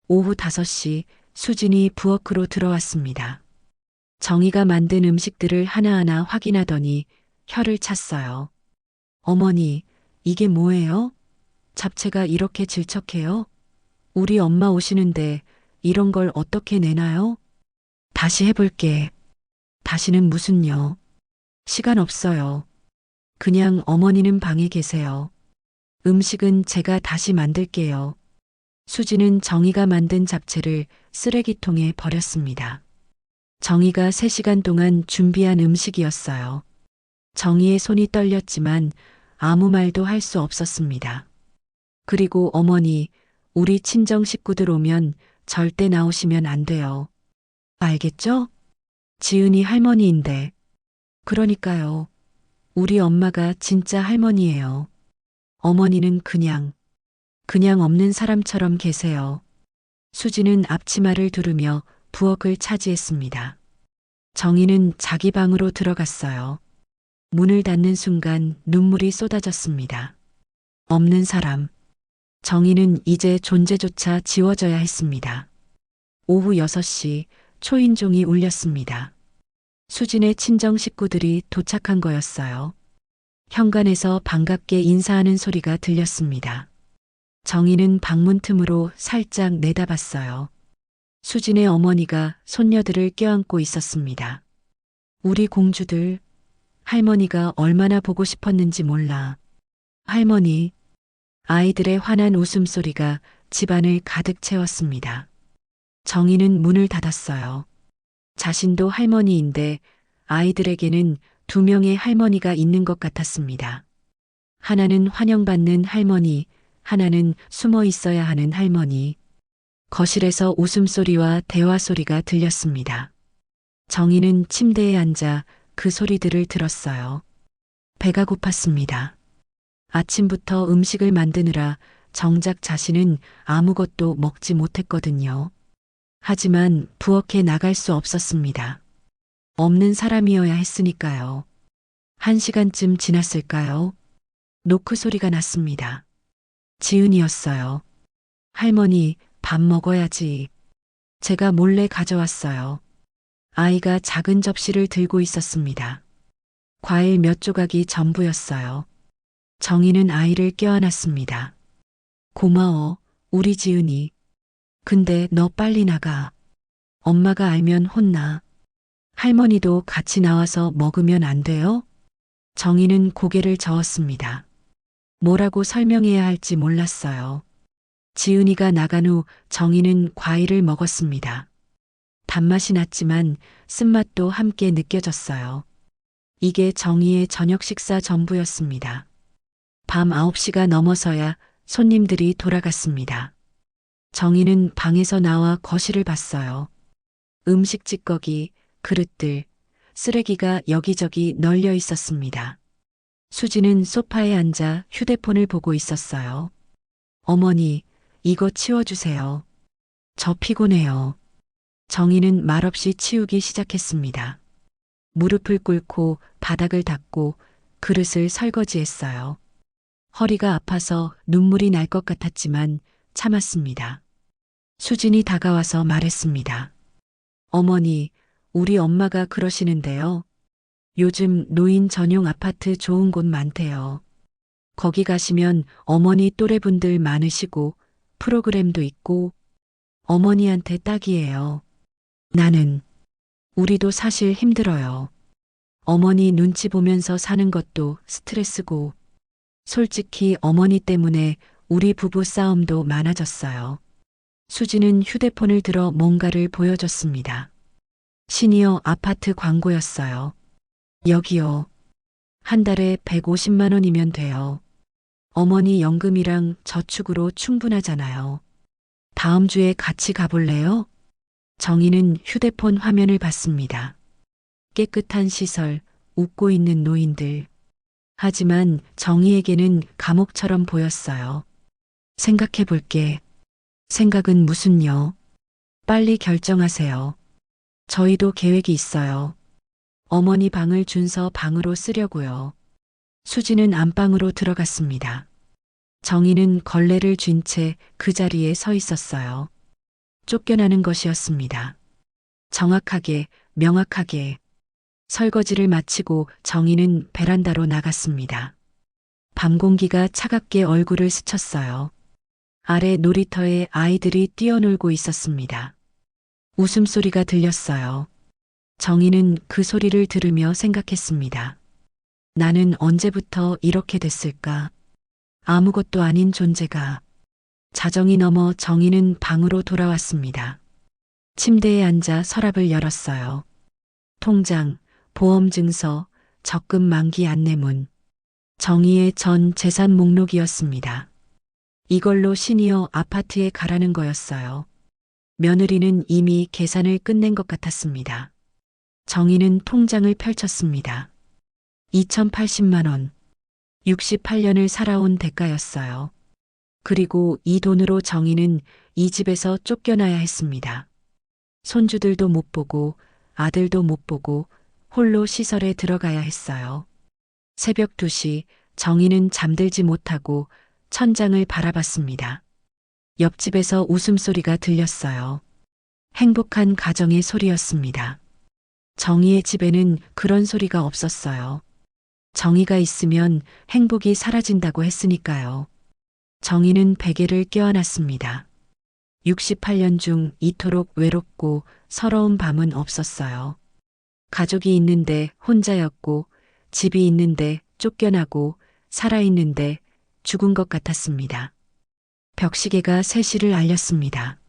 Speaker 2: 오후 5시 수진이 부엌으로 들어왔습니다. 정희가 만든 음식들을 하나하나 확인하더니 혀를 찼어요. 어머니, 이게 뭐예요? 잡채가 이렇게 질척해요? 우리 엄마 오시는데 이런 걸 어떻게 내나요? 다시 해볼게. 다시는 무슨요? 시간 없어요. 그냥 어머니는 방에 계세요. 음식은 제가 다시 만들게요. 수지는 정희가 만든 잡채를 쓰레기통에 버렸습니다. 정희가 3시간 동안 준비한 음식이었어요. 정희의 손이 떨렸지만 아무 말도 할 수 없었습니다. 그리고 어머니, 우리 친정 식구들 오면 절대 나오시면 안 돼요. 알겠죠? 지은이 할머니인데. 그러니까요. 우리 엄마가 진짜 할머니예요. 어머니는 그냥 없는 사람처럼 계세요. 수지는 앞치마를 두르며 부엌을 차지했습니다. 정희는 자기 방으로 들어갔어요. 문을 닫는 순간 눈물이 쏟아졌습니다. 없는 사람. 정희는 이제 존재조차 지워져야 했습니다. 오후 6시 초인종이 울렸습니다. 수진의 친정 식구들이 도착한 거였어요. 현관에서 반갑게 인사하는 소리가 들렸습니다. 정희는 방문 틈으로 살짝 내다봤어요. 수진의 어머니가 손녀들을 껴안고 있었습니다. 우리 공주들, 할머니가 얼마나 보고 싶었는지 몰라. 할머니, 아이들의 환한 웃음소리가 집안을 가득 채웠습니다. 정희는 문을 닫았어요. 자신도 할머니인데 아이들에게는 2명의 할머니가 있는 것 같았습니다. 하나는 환영받는 할머니, 하나는 숨어 있어야 하는 할머니. 거실에서 웃음소리와 대화소리가 들렸습니다. 정희는 침대에 앉아 그 소리들을 들었어요. 배가 고팠습니다. 아침부터 음식을 만드느라 정작 자신은 아무것도 먹지 못했거든요. 하지만 부엌에 나갈 수 없었습니다. 없는 사람이어야 했으니까요. 1시간쯤 지났을까요? 노크 소리가 났습니다. 지은이었어요. 할머니, 밥 먹어야지. 제가 몰래 가져왔어요. 아이가 작은 접시를 들고 있었습니다. 과일 몇 조각이 전부였어요. 정희는 아이를 껴안았습니다. 고마워, 우리 지은이. 근데 너 빨리 나가. 엄마가 알면 혼나. 할머니도 같이 나와서 먹으면 안 돼요? 정희는 고개를 저었습니다. 뭐라고 설명해야 할지 몰랐어요. 지은이가 나간 후 정희는 과일을 먹었습니다. 단맛이 났지만 쓴맛도 함께 느껴졌어요. 이게 정희의 저녁 식사 전부였습니다. 밤 9시가 넘어서야 손님들이 돌아갔습니다. 정희는 방에서 나와 거실을 봤어요. 음식 찌꺼기, 그릇들, 쓰레기가 여기저기 널려 있었습니다. 수지는 소파에 앉아 휴대폰을 보고 있었어요. 어머니, 이거 치워주세요. 저 피곤해요. 정희는 말없이 치우기 시작했습니다. 무릎을 꿇고 바닥을 닦고 그릇을 설거지했어요. 허리가 아파서 눈물이 날 것 같았지만 참았습니다. 수진이 다가와서 말했습니다. 어머니, 우리 엄마가 그러시는데요. 요즘 노인 전용 아파트 좋은 곳 많대요. 거기 가시면 어머니 또래분들 많으시고 프로그램도 있고 어머니한테 딱이에요. 나는 우리도 사실 힘들어요. 어머니 눈치 보면서 사는 것도 스트레스고 솔직히 어머니 때문에 우리 부부 싸움도 많아졌어요. 수지는 휴대폰을 들어 뭔가를 보여줬습니다. 시니어 아파트 광고였어요. 여기요. 한 달에 150만 원이면 돼요. 어머니 연금이랑 저축으로 충분하잖아요. 다음 주에 같이 가볼래요? 정희는 휴대폰 화면을 봤습니다. 깨끗한 시설, 웃고 있는 노인들. 하지만 정희에게는 감옥처럼 보였어요. 생각해 볼게. 생각은 무슨요? 빨리 결정하세요. 저희도 계획이 있어요. 어머니 방을 준서 방으로 쓰려고요. 수지는 안방으로 들어갔습니다. 정희는 걸레를 쥔 채 그 자리에 서 있었어요. 쫓겨나는 것이었습니다. 정확하게, 명확하게. 설거지를 마치고 정희는 베란다로 나갔습니다. 밤 공기가 차갑게 얼굴을 스쳤어요. 아래 놀이터에 아이들이 뛰어놀고 있었습니다. 웃음소리가 들렸어요. 정희는 그 소리를 들으며 생각했습니다. 나는 언제부터 이렇게 됐을까? 아무것도 아닌 존재가. 자정이 넘어 정희는 방으로 돌아왔습니다. 침대에 앉아 서랍을 열었어요. 통장, 보험증서, 적금 만기 안내문. 정희의 전 재산 목록이었습니다. 이걸로 시니어 아파트에 가라는 거였어요. 며느리는 이미 계산을 끝낸 것 같았습니다. 정희는 통장을 펼쳤습니다. 2,080만 원. 68년을 살아온 대가였어요. 그리고 이 돈으로 정희는 이 집에서 쫓겨나야 했습니다. 손주들도 못 보고 아들도 못 보고 홀로 시설에 들어가야 했어요. 새벽 2시 정희는 잠들지 못하고 천장을 바라봤습니다. 옆집에서 웃음소리가 들렸어요. 행복한 가정의 소리였습니다. 정희의 집에는 그런 소리가 없었어요. 정희가 있으면 행복이 사라진다고 했으니까요. 정희는 베개를 껴안았습니다. 68년 중 이토록 외롭고 서러운 밤은 없었어요. 가족이 있는데 혼자였고 집이 있는데 쫓겨나고 살아있는데 죽은 것 같았습니다. 벽시계가 3시를 알렸습니다.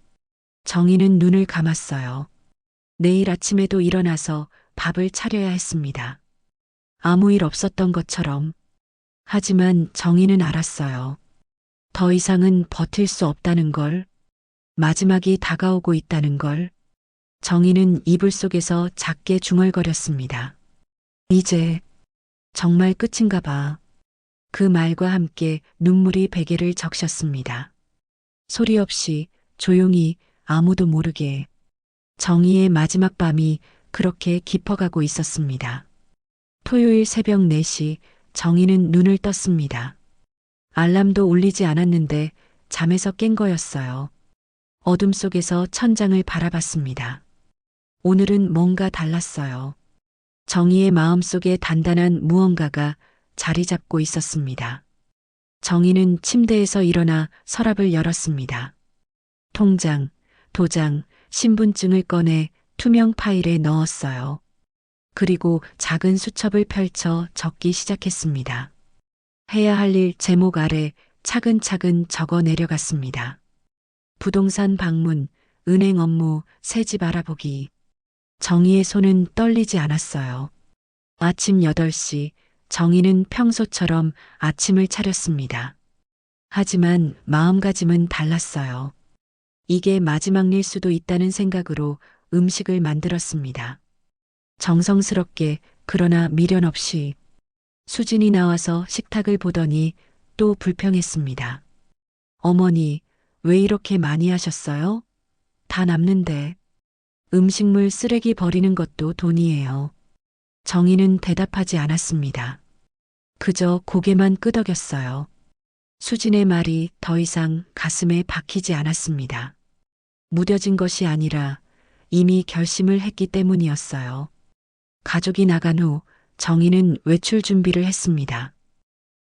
Speaker 2: 정희는 눈을 감았어요. 내일 아침에도 일어나서 밥을 차려야 했습니다. 아무 일 없었던 것처럼. 하지만 정희는 알았어요. 더 이상은 버틸 수 없다는 걸. 마지막이 다가오고 있다는 걸. 정희는 이불 속에서 작게 중얼거렸습니다. 이제 정말 끝인가 봐. 그 말과 함께 눈물이 베개를 적셨습니다. 소리 없이 조용히 아무도 모르게 정희의 마지막 밤이 그렇게 깊어가고 있었습니다. 토요일 새벽 4시 정희는 눈을 떴습니다. 알람도 울리지 않았는데 잠에서 깬 거였어요. 어둠 속에서 천장을 바라봤습니다. 오늘은 뭔가 달랐어요. 정희의 마음속에 단단한 무언가가 자리 잡고 있었습니다. 정희는 침대에서 일어나 서랍을 열었습니다. 통장, 도장, 신분증을 꺼내 투명 파일에 넣었어요. 그리고 작은 수첩을 펼쳐 적기 시작했습니다. 해야 할 일 제목 아래 차근차근 적어 내려갔습니다. 부동산 방문, 은행 업무, 새집 알아보기. 정희의 손은 떨리지 않았어요. 아침 8시 정희는 평소처럼 아침을 차렸습니다. 하지만 마음가짐은 달랐어요. 이게 마지막 일 수도 있다는 생각으로 음식을 만들었습니다. 정성스럽게 그러나 미련 없이 수진이 나와서 식탁을 보더니 또 불평했습니다. 어머니, 왜 이렇게 많이 하셨어요? 다 남는데. 음식물 쓰레기 버리는 것도 돈이에요. 정희는 대답하지 않았습니다. 그저 고개만 끄덕였어요. 수진의 말이 더 이상 가슴에 박히지 않았습니다. 무뎌진 것이 아니라 이미 결심을 했기 때문이었어요. 가족이 나간 후 정희는 외출 준비를 했습니다.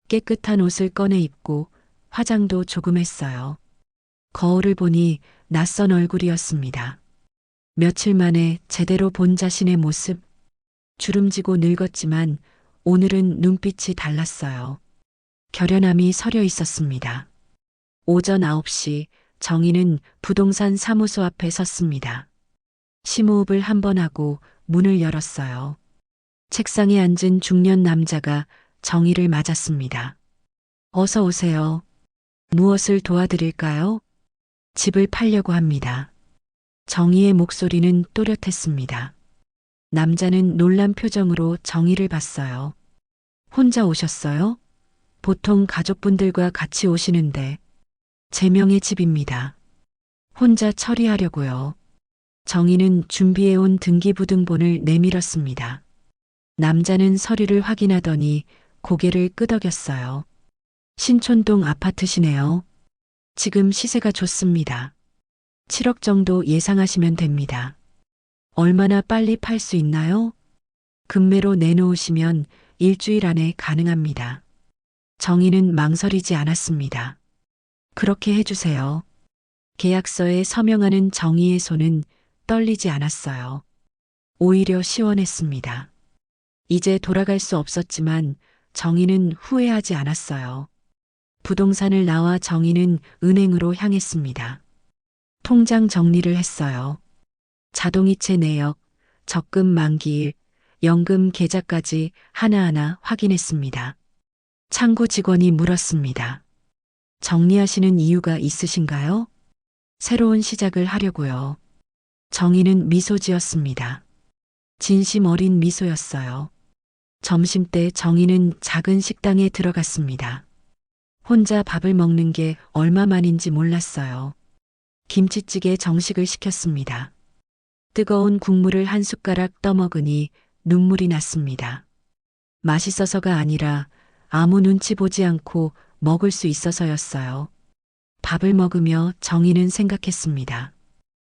Speaker 2: 깨끗한 옷을 꺼내 입고 화장도 조금 했어요. 거울을 보니 낯선 얼굴이었습니다. 며칠 만에 제대로 본 자신의 모습, 주름지고 늙었지만 오늘은 눈빛이 달랐어요. 결연함이 서려 있었습니다. 오전 9시 정희는 부동산 사무소 앞에 섰습니다. 심호흡을 한 번 하고 문을 열었어요. 책상에 앉은 중년 남자가 정희를 맞았습니다. 어서 오세요. 무엇을 도와드릴까요? 집을 팔려고 합니다. 정희의 목소리는 또렷했습니다. 남자는 놀란 표정으로 정희를 봤어요. 혼자 오셨어요? 보통 가족분들과 같이 오시는데 제 명의 집입니다. 혼자 처리하려고요. 정희는 준비해온 등기부등본을 내밀었습니다. 남자는 서류를 확인하더니 고개를 끄덕였어요. 신촌동 아파트시네요. 지금 시세가 좋습니다. 7억 정도 예상하시면 됩니다. 얼마나 빨리 팔 수 있나요? 금매로 내놓으시면 일주일 안에 가능합니다. 정희는 망설이지 않았습니다. 그렇게 해주세요. 계약서에 서명하는 정희의 손은 떨리지 않았어요. 오히려 시원했습니다. 이제 돌아갈 수 없었지만 정희는 후회하지 않았어요. 부동산을 나와 정희는 은행으로 향했습니다. 통장 정리를 했어요. 자동이체 내역, 적금 만기일, 연금 계좌까지 하나하나 확인했습니다. 창구 직원이 물었습니다. 정리하시는 이유가 있으신가요? 새로운 시작을 하려고요. 정희는 미소 지었습니다. 진심 어린 미소였어요. 점심때 정희는 작은 식당에 들어갔습니다. 혼자 밥을 먹는 게 얼마만인지 몰랐어요. 김치찌개 정식을 시켰습니다. 뜨거운 국물을 한 숟가락 떠먹으니 눈물이 났습니다. 맛있어서가 아니라 아무 눈치 보지 않고 먹을 수 있어서였어요. 밥을 먹으며 정희는 생각했습니다.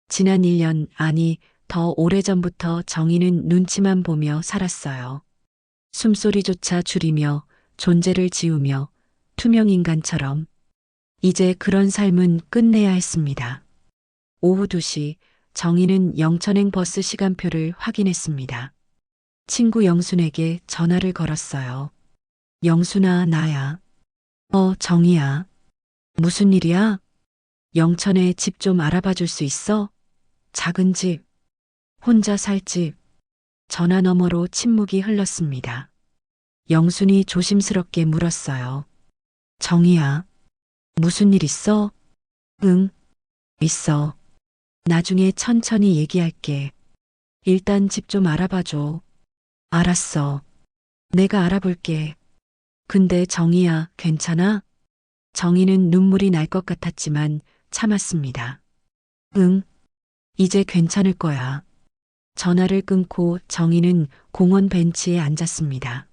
Speaker 2: 지난 1년, 아니 더 오래전부터 정희는 눈치만 보며 살았어요. 숨소리조차 줄이며 존재를 지우며 투명인간처럼. 이제 그런 삶은 끝내야 했습니다. 오후 2시 정희는 영천행 버스 시간표를 확인했습니다. 친구 영순에게 전화를 걸었어요. 영순아, 나야. 정희야. 무슨 일이야? 영천에 집 좀 알아봐 줄 수 있어? 작은 집. 혼자 살 집. 전화 너머로 침묵이 흘렀습니다. 영순이 조심스럽게 물었어요. 정희야. 무슨 일 있어? 응. 있어. 나중에 천천히 얘기할게. 일단 집 좀 알아봐 줘. 알았어. 내가 알아볼게. 근데 정희야, 괜찮아? 정희는 눈물이 날 것 같았지만 참았습니다. 응. 이제 괜찮을 거야. 전화를 끊고 정희는 공원 벤치에 앉았습니다.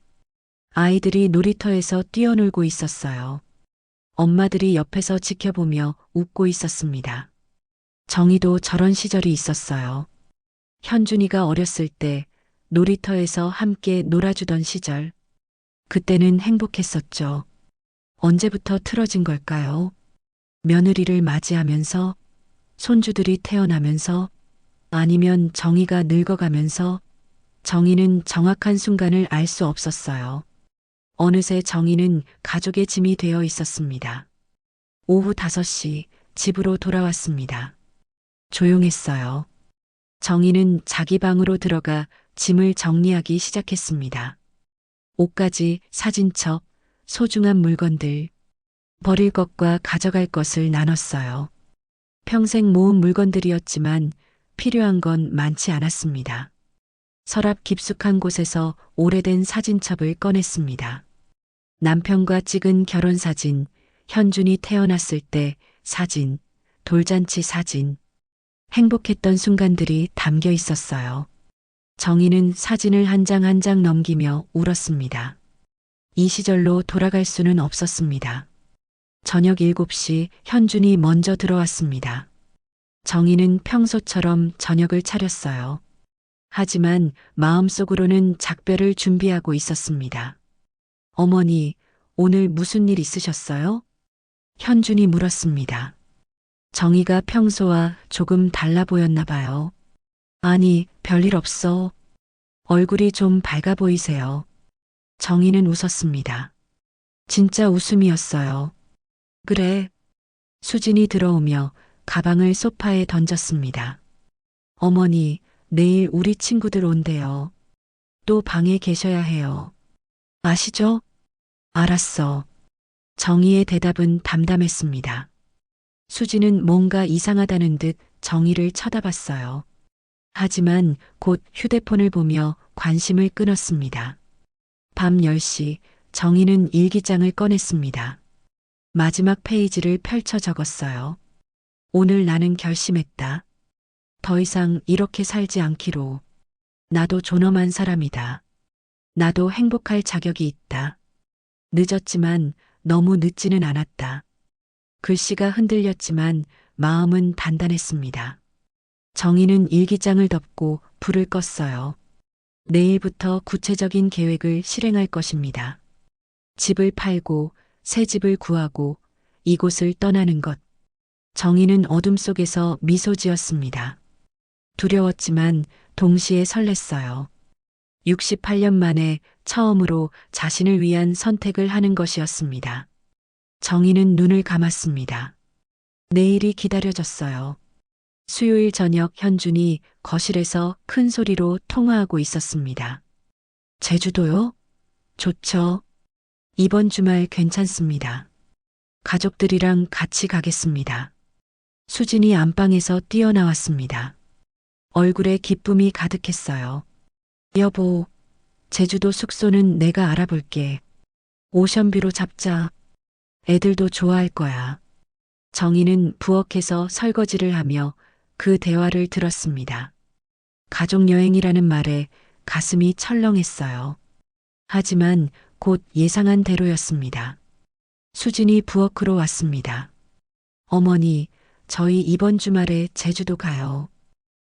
Speaker 2: 아이들이 놀이터에서 뛰어놀고 있었어요. 엄마들이 옆에서 지켜보며 웃고 있었습니다. 정희도 저런 시절이 있었어요. 현준이가 어렸을 때 놀이터에서 함께 놀아주던 시절. 그때는 행복했었죠. 언제부터 틀어진 걸까요? 며느리를 맞이하면서, 손주들이 태어나면서, 아니면 정희가 늙어가면서. 정희는 정확한 순간을 알 수 없었어요. 어느새 정희는 가족의 짐이 되어 있었습니다. 오후 5시 집으로 돌아왔습니다. 조용했어요. 정희는 자기 방으로 들어가 짐을 정리하기 시작했습니다. 옷가지, 사진첩, 소중한 물건들, 버릴 것과 가져갈 것을 나눴어요. 평생 모은 물건들이었지만 필요한 건 많지 않았습니다. 서랍 깊숙한 곳에서 오래된 사진첩을 꺼냈습니다. 남편과 찍은 결혼사진, 현준이 태어났을 때 사진, 돌잔치 사진, 행복했던 순간들이 담겨 있었어요. 정희는 사진을 한 장 한 장 넘기며 울었습니다. 이 시절로 돌아갈 수는 없었습니다. 저녁 7시 현준이 먼저 들어왔습니다. 정희는 평소처럼 저녁을 차렸어요. 하지만 마음속으로는 작별을 준비하고 있었습니다. 어머니, 오늘 무슨 일 있으셨어요? 현준이 물었습니다. 정희가 평소와 조금 달라 보였나 봐요. 아니, 별일 없어. 얼굴이 좀 밝아 보이세요. 정희는 웃었습니다. 진짜 웃음이었어요. 그래. 수진이 들어오며 가방을 소파에 던졌습니다. 어머니, 내일 우리 친구들 온대요. 또 방에 계셔야 해요. 아시죠? 알았어. 정희의 대답은 담담했습니다. 수지는 뭔가 이상하다는 듯 정희를 쳐다봤어요. 하지만 곧 휴대폰을 보며 관심을 끊었습니다. 밤 10시 정희는 일기장을 꺼냈습니다. 마지막 페이지를 펼쳐 적었어요. 오늘 나는 결심했다. 더 이상 이렇게 살지 않기로. 나도 존엄한 사람이다. 나도 행복할 자격이 있다. 늦었지만 너무 늦지는 않았다. 글씨가 흔들렸지만 마음은 단단했습니다. 정희는 일기장을 덮고 불을 껐어요. 내일부터 구체적인 계획을 실행할 것입니다. 집을 팔고 새 집을 구하고 이곳을 떠나는 것. 정희는 어둠 속에서 미소 지었습니다. 두려웠지만 동시에 설렜어요. 68년 만에 처음으로 자신을 위한 선택을 하는 것이었습니다. 정희는 눈을 감았습니다. 내일이 기다려졌어요. 수요일 저녁 현준이 거실에서 큰 소리로 통화하고 있었습니다. 제주도요? 좋죠. 이번 주말 괜찮습니다. 가족들이랑 같이 가겠습니다. 수진이 안방에서 뛰어나왔습니다. 얼굴에 기쁨이 가득했어요. 여보, 제주도 숙소는 내가 알아볼게. 오션뷰로 잡자. 애들도 좋아할 거야. 정희는 부엌에서 설거지를 하며 그 대화를 들었습니다. 가족여행이라는 말에 가슴이 철렁했어요. 하지만 곧 예상한 대로였습니다. 수진이 부엌으로 왔습니다. 어머니, 저희 이번 주말에 제주도 가요.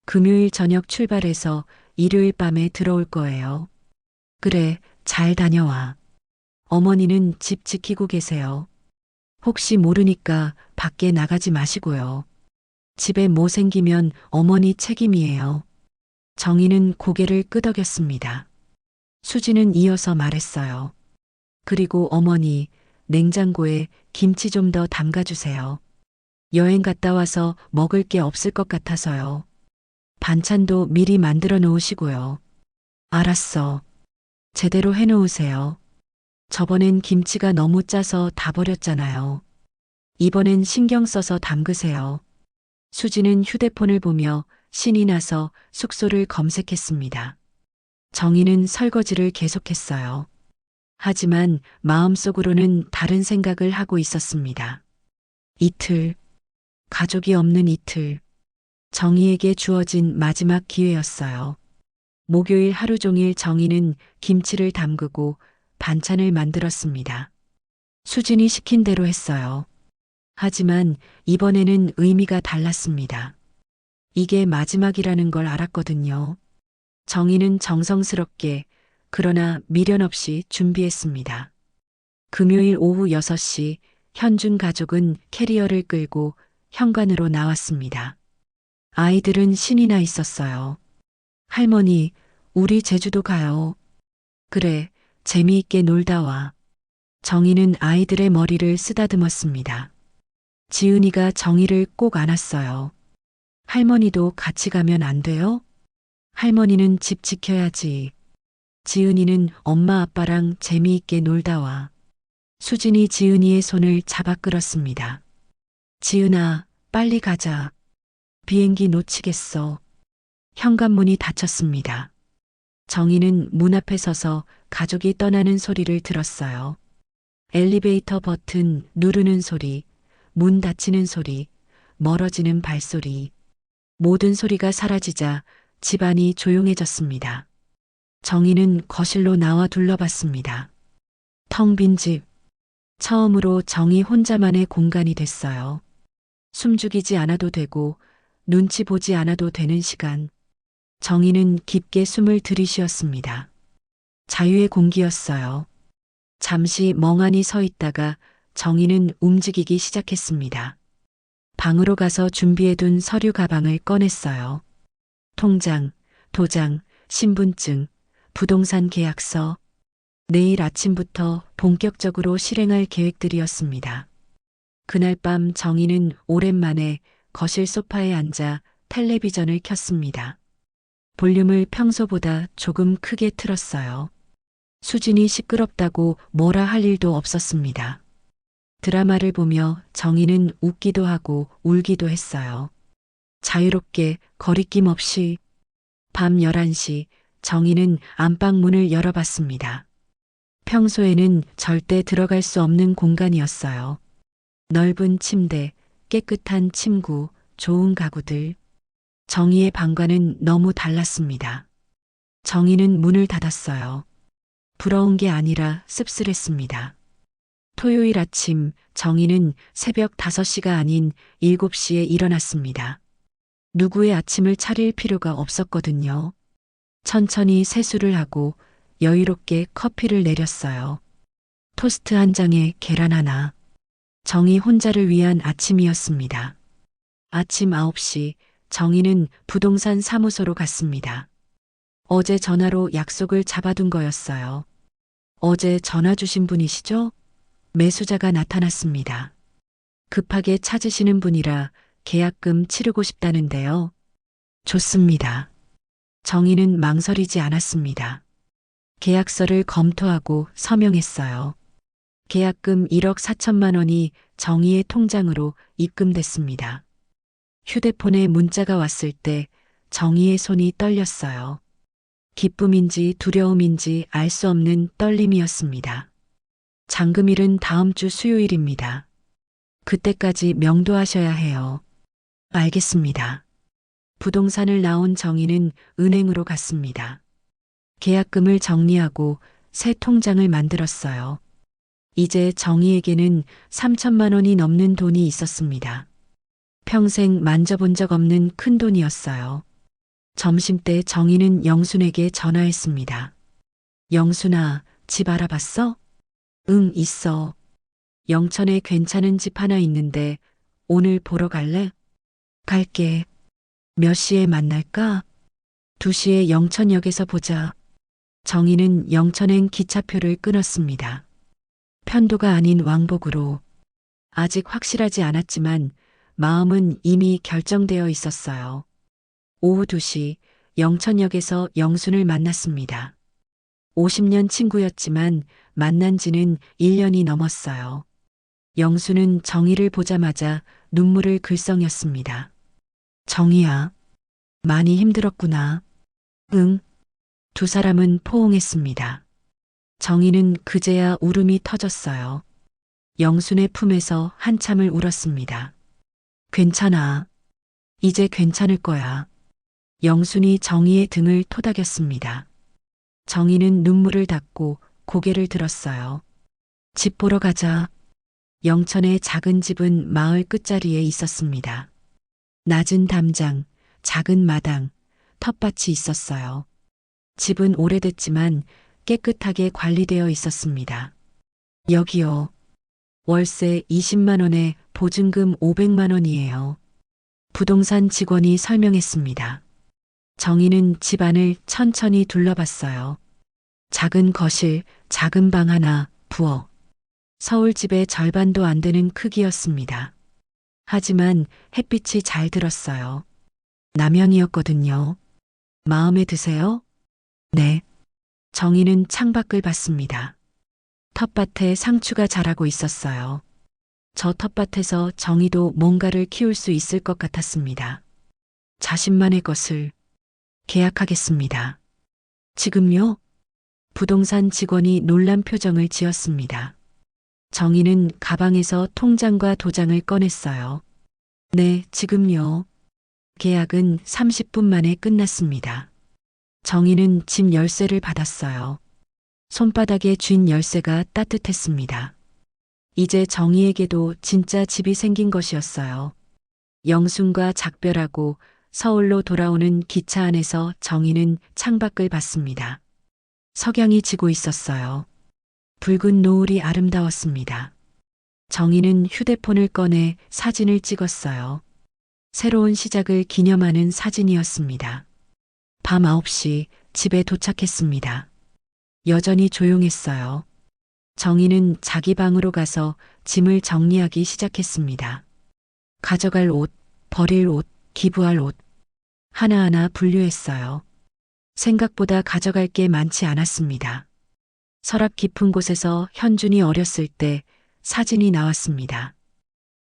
Speaker 2: 금요일 저녁 출발해서 일요일 밤에 들어올 거예요. 그래, 잘 다녀와. 어머니는 집 지키고 계세요. 혹시 모르니까 밖에 나가지 마시고요. 집에 뭐 생기면 어머니 책임이에요. 정희는 고개를 끄덕였습니다. 수지는 이어서 말했어요. 그리고 어머니, 냉장고에 김치 좀 더 담가주세요. 여행 갔다 와서 먹을 게 없을 것 같아서요. 반찬도 미리 만들어 놓으시고요. 알았어. 제대로 해 놓으세요. 저번엔 김치가 너무 짜서 다 버렸잖아요. 이번엔 신경 써서 담그세요. 수지는 휴대폰을 보며 신이 나서 숙소를 검색했습니다. 정희는 설거지를 계속했어요. 하지만 마음속으로는 다른 생각을 하고 있었습니다. 이틀, 가족이 없는 이틀, 정희에게 주어진 마지막 기회였어요. 목요일 하루 종일 정희는 김치를 담그고 반찬을 만들었습니다. 수진이 시킨 대로 했어요. 하지만 이번에는 의미가 달랐습니다. 이게 마지막이라는 걸 알았거든요. 정희는 정성스럽게 그러나 미련 없이 준비했습니다. 금요일 오후 6시 현준 가족은 캐리어를 끌고 현관으로 나왔습니다. 아이들은 신이 나 있었어요. 할머니, 우리 제주도 가요. 그래, 재미있게 놀다 와. 정희는 아이들의 머리를 쓰다듬었습니다. 지은이가 정희를 꼭 안았어요. 할머니도 같이 가면 안 돼요? 할머니는 집 지켜야지. 지은이는 엄마 아빠랑 재미있게 놀다 와. 수진이 지은이의 손을 잡아 끌었습니다. 지은아, 빨리 가자. 비행기 놓치겠어. 현관문이 닫혔습니다. 정희는 문 앞에 서서 가족이 떠나는 소리를 들었어요. 엘리베이터 버튼 누르는 소리, 문 닫히는 소리, 멀어지는 발소리. 모든 소리가 사라지자 집안이 조용해졌습니다. 정희는 거실로 나와 둘러봤습니다. 텅 빈 집. 처음으로 정희 혼자만의 공간이 됐어요. 숨죽이지 않아도 되고 눈치 보지 않아도 되는 시간. 정희는 깊게 숨을 들이쉬었습니다. 자유의 공기였어요. 잠시 멍하니 서 있다가 정희는 움직이기 시작했습니다. 방으로 가서 준비해둔 서류 가방을 꺼냈어요. 통장, 도장, 신분증, 부동산 계약서. 내일 아침부터 본격적으로 실행할 계획들이었습니다. 그날 밤 정희는 오랜만에 거실 소파에 앉아 텔레비전을 켰습니다. 볼륨을 평소보다 조금 크게 틀었어요. 수진이 시끄럽다고 뭐라 할 일도 없었습니다. 드라마를 보며 정희는 웃기도 하고 울기도 했어요. 자유롭게 거리낌 없이. 밤 11시 정희는 안방 문을 열어봤습니다. 평소에는 절대 들어갈 수 없는 공간이었어요. 넓은 침대, 깨끗한 침구, 좋은 가구들. 정희의 방과는 너무 달랐습니다. 정희는 문을 닫았어요. 부러운 게 아니라 씁쓸했습니다. 토요일 아침 정희는 새벽 5시가 아닌 7시에 일어났습니다. 누구의 아침을 차릴 필요가 없었거든요. 천천히 세수를 하고 여유롭게 커피를 내렸어요. 토스트 한 장에 계란 하나. 정희 혼자를 위한 아침이었습니다. 아침 9시 정희는 부동산 사무소로 갔습니다. 어제 전화로 약속을 잡아둔 거였어요. 어제 전화 주신 분이시죠? 매수자가 나타났습니다. 급하게 찾으시는 분이라 계약금 치르고 싶다는데요. 좋습니다. 정희는 망설이지 않았습니다. 계약서를 검토하고 서명했어요. 계약금 1억 4천만 원이 정희의 통장으로 입금됐습니다. 휴대폰에 문자가 왔을 때 정희의 손이 떨렸어요. 기쁨인지 두려움인지 알 수 없는 떨림이었습니다. 잔금일은 다음 주 수요일입니다. 그때까지 명도하셔야 해요. 알겠습니다. 부동산을 나온 정희는 은행으로 갔습니다. 계약금을 정리하고 새 통장을 만들었어요. 이제 정희에게는 3천만 원이 넘는 돈이 있었습니다. 평생 만져본 적 없는 큰 돈이었어요. 점심때 정희는 영순에게 전화했습니다. 영순아, 집 알아봤어? 응, 있어. 영천에 괜찮은 집 하나 있는데 오늘 보러 갈래? 갈게. 몇 시에 만날까? 2시에 영천역에서 보자. 정희는 영천행 기차표를 끊었습니다. 편도가 아닌 왕복으로. 아직 확실하지 않았지만 마음은 이미 결정되어 있었어요. 오후 2시 영천역에서 영순을 만났습니다. 50년 친구였지만 만난 지는 1년이 넘었어요. 영순은 정희를 보자마자 눈물을 글썽였습니다. 정희야, 많이 힘들었구나. 응. 두 사람은 포옹했습니다. 정희는 그제야 울음이 터졌어요. 영순의 품에서 한참을 울었습니다. 괜찮아. 이제 괜찮을 거야. 영순이 정희의 등을 토닥였습니다. 정희는 눈물을 닦고 고개를 들었어요. 집 보러 가자. 영천의 작은 집은 마을 끝자리에 있었습니다. 낮은 담장, 작은 마당, 텃밭이 있었어요. 집은 오래됐지만 깨끗하게 관리되어 있었습니다. 여기요. 월세 20만 원에 보증금 500만 원이에요. 부동산 직원이 설명했습니다. 정희는 집 안을 천천히 둘러봤어요. 작은 거실, 작은 방 하나, 부엌. 서울집의 절반도 안 되는 크기였습니다. 하지만 햇빛이 잘 들었어요. 남현이었거든요. 마음에 드세요? 네. 정희는 창밖을 봤습니다. 텃밭에 상추가 자라고 있었어요. 저 텃밭에서 정희도 뭔가를 키울 수 있을 것 같았습니다. 자신만의 것을 계약하겠습니다. 지금요? 부동산 직원이 놀란 표정을 지었습니다. 정희는 가방에서 통장과 도장을 꺼냈어요. 네, 지금요. 계약은 30분 만에 끝났습니다. 정희는 집 열쇠를 받았어요. 손바닥에 쥔 열쇠가 따뜻했습니다. 이제 정희에게도 진짜 집이 생긴 것이었어요. 영순과 작별하고 서울로 돌아오는 기차 안에서 정희는 창밖을 봤습니다. 석양이 지고 있었어요. 붉은 노을이 아름다웠습니다. 정희는 휴대폰을 꺼내 사진을 찍었어요. 새로운 시작을 기념하는 사진이었습니다. 밤 9시 집에 도착했습니다. 여전히 조용했어요. 정희는 자기 방으로 가서 짐을 정리하기 시작했습니다. 가져갈 옷, 버릴 옷, 기부할 옷. 하나하나 분류했어요. 생각보다 가져갈 게 많지 않았습니다. 서랍 깊은 곳에서 현준이 어렸을 때 사진이 나왔습니다.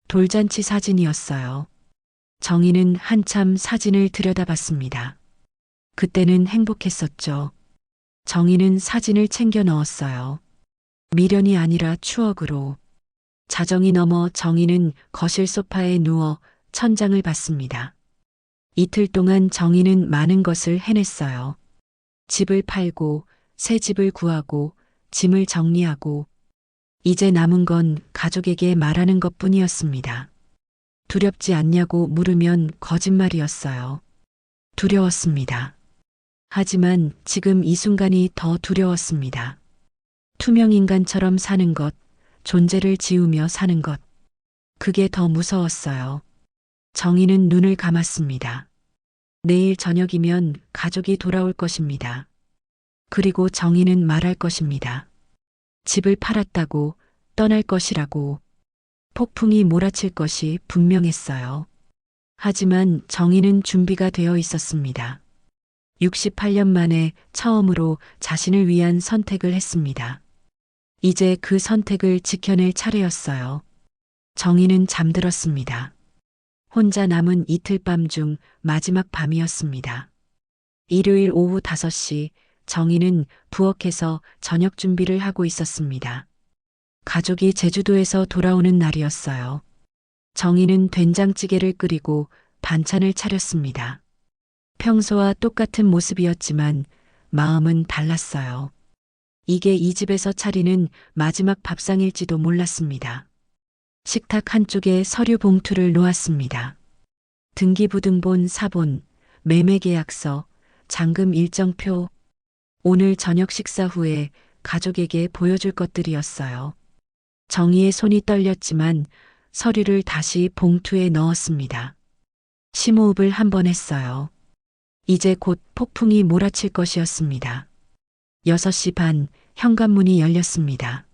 Speaker 2: 돌잔치 사진이었어요. 정희는 한참 사진을 들여다봤습니다. 그때는 행복했었죠. 정희는 사진을 챙겨 넣었어요. 미련이 아니라 추억으로. 자정이 넘어 정희는 거실 소파에 누워 천장을 봤습니다. 이틀 동안 정희는 많은 것을 해냈어요. 집을 팔고 새 집을 구하고 짐을 정리하고 이제 남은 건 가족에게 말하는 것뿐이었습니다. 두렵지 않냐고 물으면 거짓말이었어요. 두려웠습니다. 하지만 지금 이 순간이 더 두려웠습니다. 투명 인간처럼 사는 것, 존재를 지우며 사는 것. 그게 더 무서웠어요. 정희는 눈을 감았습니다. 내일 저녁이면 가족이 돌아올 것입니다. 그리고 정희는 말할 것입니다. 집을 팔았다고, 떠날 것이라고. 폭풍이 몰아칠 것이 분명했어요. 하지만 정희는 준비가 되어 있었습니다. 68년 만에 처음으로 자신을 위한 선택을 했습니다. 이제 그 선택을 지켜낼 차례였어요. 정희는 잠들었습니다. 혼자 남은 이틀 밤 중 마지막 밤이었습니다. 일요일 오후 5시 정희는 부엌에서 저녁 준비를 하고 있었습니다. 가족이 제주도에서 돌아오는 날이었어요. 정희는 된장찌개를 끓이고 반찬을 차렸습니다. 평소와 똑같은 모습이었지만 마음은 달랐어요. 이게 이 집에서 차리는 마지막 밥상일지도 몰랐습니다. 식탁 한쪽에 서류 봉투를 놓았습니다. 등기부등본 사본, 매매계약서, 잔금 일정표. 오늘 저녁 식사 후에 가족에게 보여줄 것들이었어요. 정희의 손이 떨렸지만 서류를 다시 봉투에 넣었습니다. 심호흡을 한 번 했어요. 이제 곧 폭풍이 몰아칠 것이었습니다. 6시 반 현관문이 열렸습니다.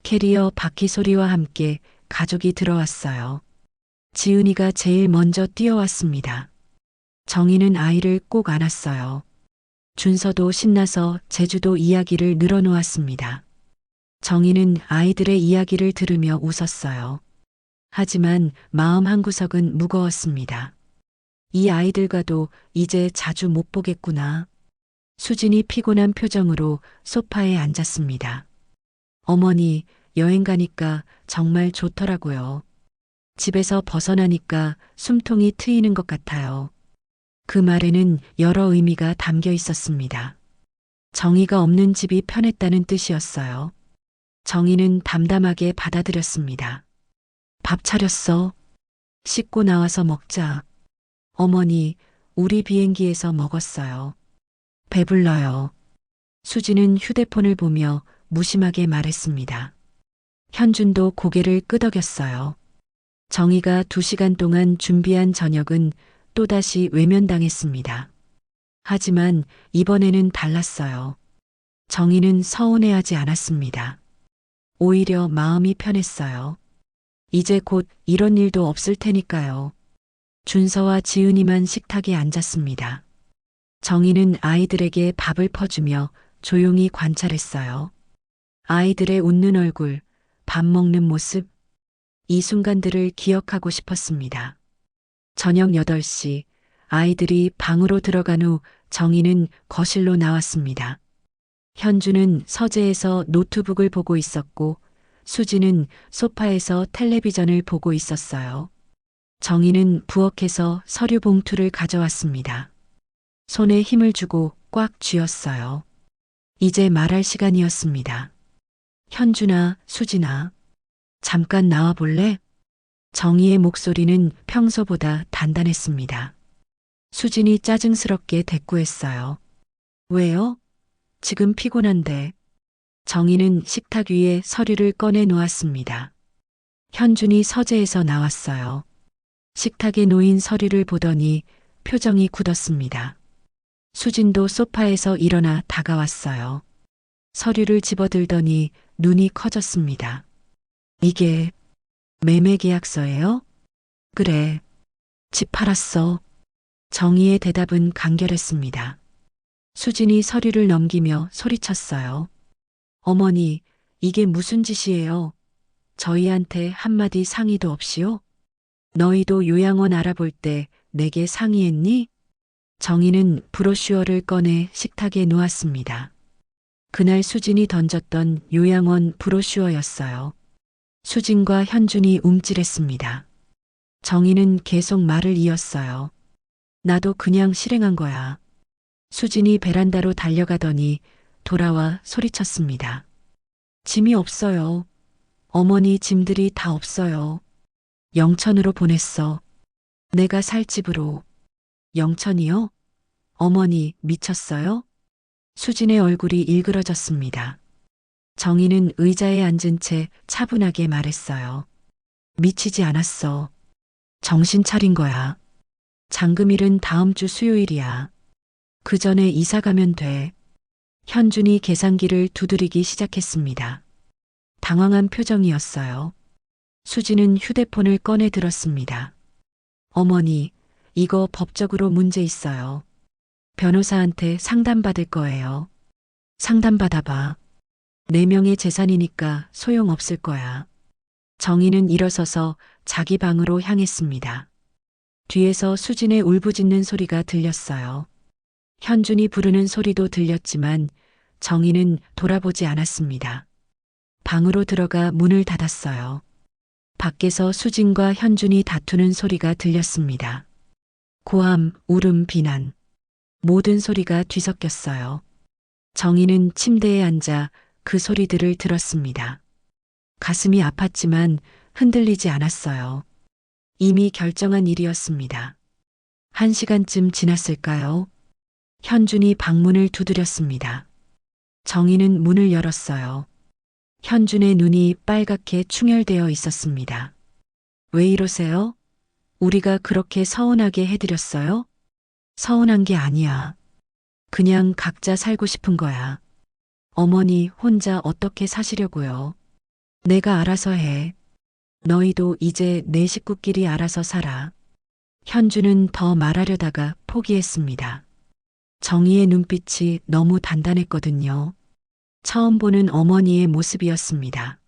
Speaker 2: 캐리어 바퀴 소리와 함께 가족이 들어왔어요. 지은이가 제일 먼저 뛰어왔습니다. 정희는 아이를 꼭 안았어요. 준서도 신나서 제주도 이야기를 늘어놓았습니다. 정희는 아이들의 이야기를 들으며 웃었어요. 하지만 마음 한구석은 무거웠습니다. 이 아이들과도 이제 자주 못 보겠구나. 수진이 피곤한 표정으로 소파에 앉았습니다. 어머니, 여행 가니까 정말 좋더라고요. 집에서 벗어나니까 숨통이 트이는 것 같아요. 그 말에는 여러 의미가 담겨 있었습니다. 정의가 없는 집이 편했다는 뜻이었어요. 정의는 담담하게 받아들였습니다. 밥 차렸어. 씻고 나와서 먹자. 어머니, 우리 비행기에서 먹었어요. 배불러요. 수지는 휴대폰을 보며 무심하게 말했습니다. 현준도 고개를 끄덕였어요. 정희가 2시간 동안 준비한 저녁은 또다시 외면당했습니다. 하지만 이번에는 달랐어요. 정희는 서운해하지 않았습니다. 오히려 마음이 편했어요. 이제 곧 이런 일도 없을 테니까요. 준서와 지은이만 식탁에 앉았습니다. 정희는 아이들에게 밥을 퍼주며 조용히 관찰했어요. 아이들의 웃는 얼굴, 밥 먹는 모습, 이 순간들을 기억하고 싶었습니다. 저녁 8시 아이들이 방으로 들어간 후 정희는 거실로 나왔습니다. 현주는 서재에서 노트북을 보고 있었고 수지는 소파에서 텔레비전을 보고 있었어요. 정희는 부엌에서 서류 봉투를 가져왔습니다. 손에 힘을 주고 꽉 쥐었어요. 이제 말할 시간이었습니다. 현주나 수진아, 잠깐 나와 볼래? 정희의 목소리는 평소보다 단단했습니다. 수진이 짜증스럽게 대꾸했어요. 왜요? 지금 피곤한데. 정희는 식탁 위에 서류를 꺼내 놓았습니다. 현준이 서재에서 나왔어요. 식탁에 놓인 서류를 보더니 표정이 굳었습니다. 수진도 소파에서 일어나 다가왔어요. 서류를 집어들더니 눈이 커졌습니다. 이게 매매 계약서예요? 그래. 집 팔았어. 정희의 대답은 간결했습니다. 수진이 서류를 넘기며 소리쳤어요. 어머니, 이게 무슨 짓이에요? 저희한테 한마디 상의도 없이요? 너희도 요양원 알아볼 때 내게 상의했니? 정희는 브로슈어를 꺼내 식탁에 놓았습니다. 그날 수진이 던졌던 요양원 브로슈어였어요. 수진과 현준이 움찔했습니다. 정희는 계속 말을 이었어요. 나도 그냥 실행한 거야. 수진이 베란다로 달려가더니 돌아와 소리쳤습니다. 짐이 없어요. 어머니 짐들이 다 없어요. 영천으로 보냈어. 내가 살 집으로. 영천이요? 어머니 미쳤어요? 수진의 얼굴이 일그러졌습니다. 정희는 의자에 앉은 채 차분하게 말했어요. 미치지 않았어. 정신 차린 거야. 잔금일은 다음 주 수요일이야. 그 전에 이사 가면 돼. 현준이 계산기를 두드리기 시작했습니다. 당황한 표정이었어요. 수지는 휴대폰을 꺼내 들었습니다. 어머니, 이거 법적으로 문제 있어요. 변호사한테 상담받을 거예요. 상담받아봐. 4명의 재산이니까 소용없을 거야. 정희는 일어서서 자기 방으로 향했습니다. 뒤에서 수진의 울부짖는 소리가 들렸어요. 현준이 부르는 소리도 들렸지만 정희는 돌아보지 않았습니다. 방으로 들어가 문을 닫았어요. 밖에서 수진과 현준이 다투는 소리가 들렸습니다. 고함, 울음, 비난. 모든 소리가 뒤섞였어요. 정희는 침대에 앉아 그 소리들을 들었습니다. 가슴이 아팠지만 흔들리지 않았어요. 이미 결정한 일이었습니다. 1시간쯤 지났을까요? 현준이 방문을 두드렸습니다. 정희는 문을 열었어요. 현준의 눈이 빨갛게 충혈되어 있었습니다. 왜 이러세요? 우리가 그렇게 서운하게 해드렸어요? 서운한 게 아니야. 그냥 각자 살고 싶은 거야. 어머니 혼자 어떻게 사시려고요? 내가 알아서 해. 너희도 이제 내 식구끼리 알아서 살아. 현주는 더 말하려다가 포기했습니다. 정희의 눈빛이 너무 단단했거든요. 처음 보는 어머니의 모습이었습니다.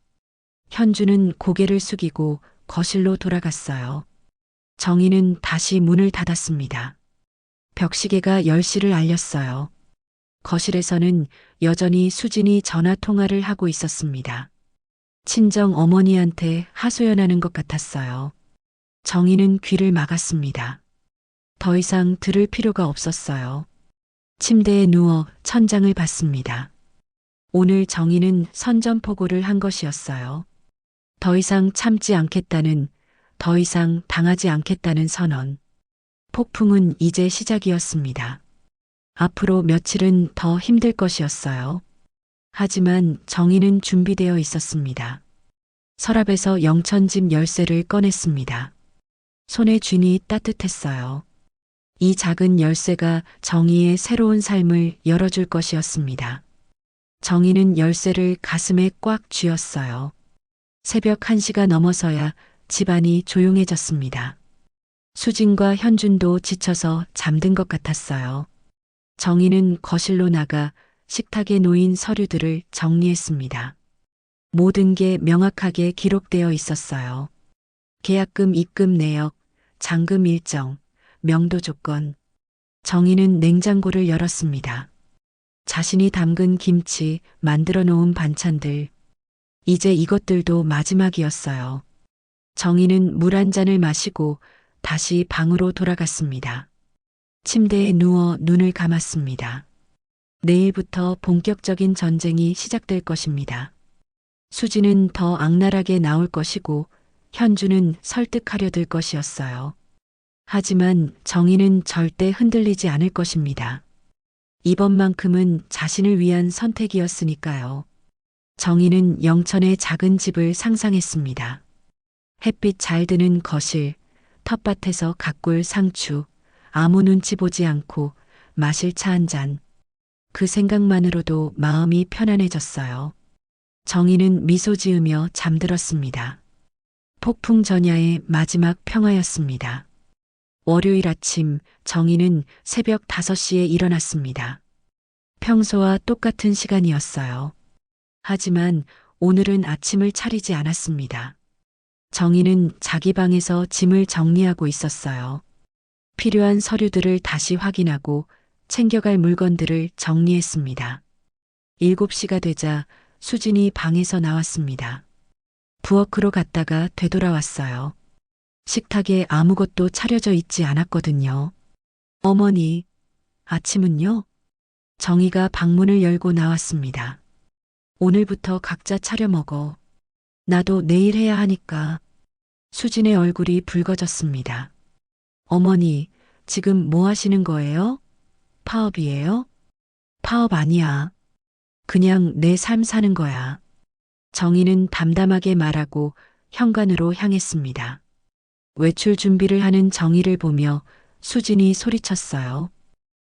Speaker 2: 현주는 고개를 숙이고 거실로 돌아갔어요. 정희는 다시 문을 닫았습니다. 벽시계가 10시를 알렸어요. 거실에서는 여전히 수진이 전화 통화를 하고 있었습니다. 친정 어머니한테 하소연하는 것 같았어요. 정희는 귀를 막았습니다. 더 이상 들을 필요가 없었어요. 침대에 누워 천장을 봤습니다. 오늘 정희는 선전포고를 한 것이었어요. 더 이상 참지 않겠다는, 더 이상 당하지 않겠다는 선언. 폭풍은 이제 시작이었습니다. 앞으로 며칠은 더 힘들 것이었어요. 하지만 정희는 준비되어 있었습니다. 서랍에서 영천집 열쇠를 꺼냈습니다. 손에 쥐니 따뜻했어요. 이 작은 열쇠가 정희의 새로운 삶을 열어줄 것이었습니다. 정희는 열쇠를 가슴에 꽉 쥐었어요. 새벽 1시가 넘어서야 집안이 조용해졌습니다. 수진과 현준도 지쳐서 잠든 것 같았어요. 정희는 거실로 나가 식탁에 놓인 서류들을 정리했습니다. 모든 게 명확하게 기록되어 있었어요. 계약금 입금 내역, 잔금 일정, 명도 조건. 정희는 냉장고를 열었습니다. 자신이 담근 김치, 만들어 놓은 반찬들. 이제 이것들도 마지막이었어요. 정희는 물 한 잔을 마시고 다시 방으로 돌아갔습니다. 침대에 누워 눈을 감았습니다. 내일부터 본격적인 전쟁이 시작될 것입니다. 수지는 더 악랄하게 나올 것이고 현주는 설득하려 들 것이었어요. 하지만 정희는 절대 흔들리지 않을 것입니다. 이번만큼은 자신을 위한 선택이었으니까요. 정희는 영천의 작은 집을 상상했습니다. 햇빛 잘 드는 거실, 텃밭에서 가꿀 상추, 아무 눈치 보지 않고 마실 차 한 잔. 그 생각만으로도 마음이 편안해졌어요. 정희는 미소 지으며 잠들었습니다. 폭풍 전야의 마지막 평화였습니다. 월요일 아침 정희는 새벽 5시에 일어났습니다. 평소와 똑같은 시간이었어요. 하지만 오늘은 아침을 차리지 않았습니다. 정희는 자기 방에서 짐을 정리하고 있었어요. 필요한 서류들을 다시 확인하고 챙겨갈 물건들을 정리했습니다. 7시가 되자 수진이 방에서 나왔습니다. 부엌으로 갔다가 되돌아왔어요. 식탁에 아무것도 차려져 있지 않았거든요. 어머니, 아침은요? 정희가 방문을 열고 나왔습니다. 오늘부터 각자 차려 먹어. 나도 내일 해야 하니까. 수진의 얼굴이 붉어졌습니다. 어머니, 지금 뭐 하시는 거예요? 파업이에요? 파업 아니야. 그냥 내 삶 사는 거야. 정희는 담담하게 말하고 현관으로 향했습니다. 외출 준비를 하는 정희를 보며 수진이 소리쳤어요.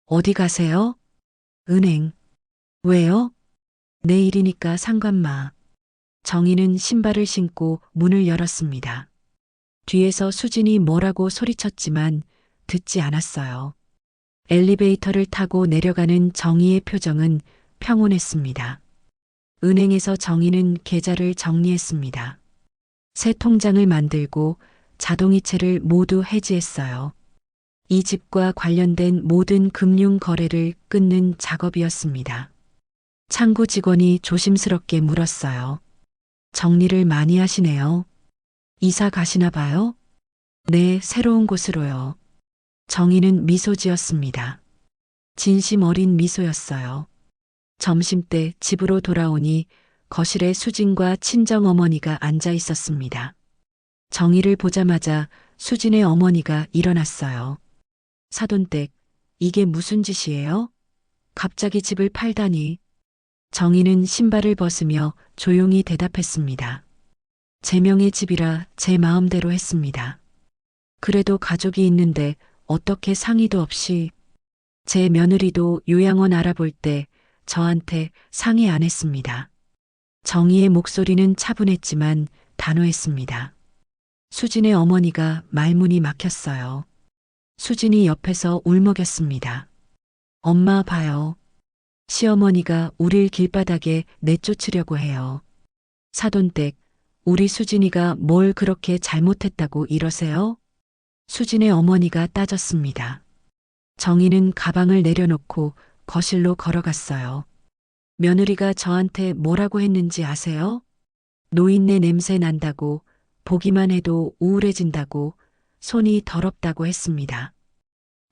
Speaker 2: 어디 가세요? 은행. 왜요? 내일이니까 상관마. 정희는 신발을 신고 문을 열었습니다. 뒤에서 수진이 뭐라고 소리쳤지만 듣지 않았어요. 엘리베이터를 타고 내려가는 정희의 표정은 평온했습니다. 은행에서 정희는 계좌를 정리했습니다. 새 통장을 만들고 자동이체를 모두 해지했어요. 이 집과 관련된 모든 금융 거래를 끊는 작업이었습니다. 창구 직원이 조심스럽게 물었어요. 정리를 많이 하시네요. 이사 가시나 봐요? 네, 새로운 곳으로요. 정희는 미소 지었습니다. 진심 어린 미소였어요. 점심때 집으로 돌아오니 거실에 수진과 친정어머니가 앉아 있었습니다. 정희를 보자마자 수진의 어머니가 일어났어요. 사돈댁, 이게 무슨 짓이에요? 갑자기 집을 팔다니. 정희는 신발을 벗으며 조용히 대답했습니다. 제 명의 집이라 제 마음대로 했습니다. 그래도 가족이 있는데 어떻게 상의도 없이. 제 며느리도 요양원 알아볼 때 저한테 상의 안 했습니다. 정희의 목소리는 차분했지만 단호했습니다. 수진의 어머니가 말문이 막혔어요. 수진이 옆에서 울먹였습니다. 엄마 봐요. 시어머니가 우릴 길바닥에 내쫓으려고 해요. 사돈댁, 우리 수진이가 뭘 그렇게 잘못했다고 이러세요? 수진의 어머니가 따졌습니다. 정희는 가방을 내려놓고 거실로 걸어갔어요. 며느리가 저한테 뭐라고 했는지 아세요? 노인네 냄새 난다고, 보기만 해도 우울해진다고, 손이 더럽다고 했습니다.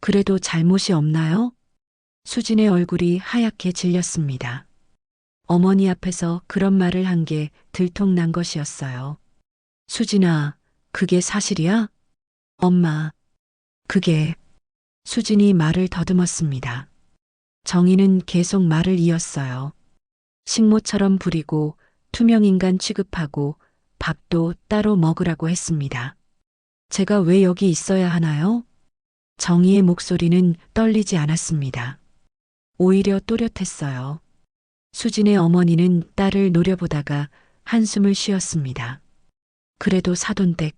Speaker 2: 그래도 잘못이 없나요? 수진의 얼굴이 하얗게 질렸습니다. 어머니 앞에서 그런 말을 한 게 들통난 것이었어요. 수진아, 그게 사실이야? 엄마, 그게. 수진이 말을 더듬었습니다. 정희는 계속 말을 이었어요. 식모처럼 부리고 투명인간 취급하고 밥도 따로 먹으라고 했습니다. 제가 왜 여기 있어야 하나요? 정희의 목소리는 떨리지 않았습니다. 오히려 또렷했어요. 수진의 어머니는 딸을 노려보다가 한숨을 쉬었습니다. 그래도 사돈댁,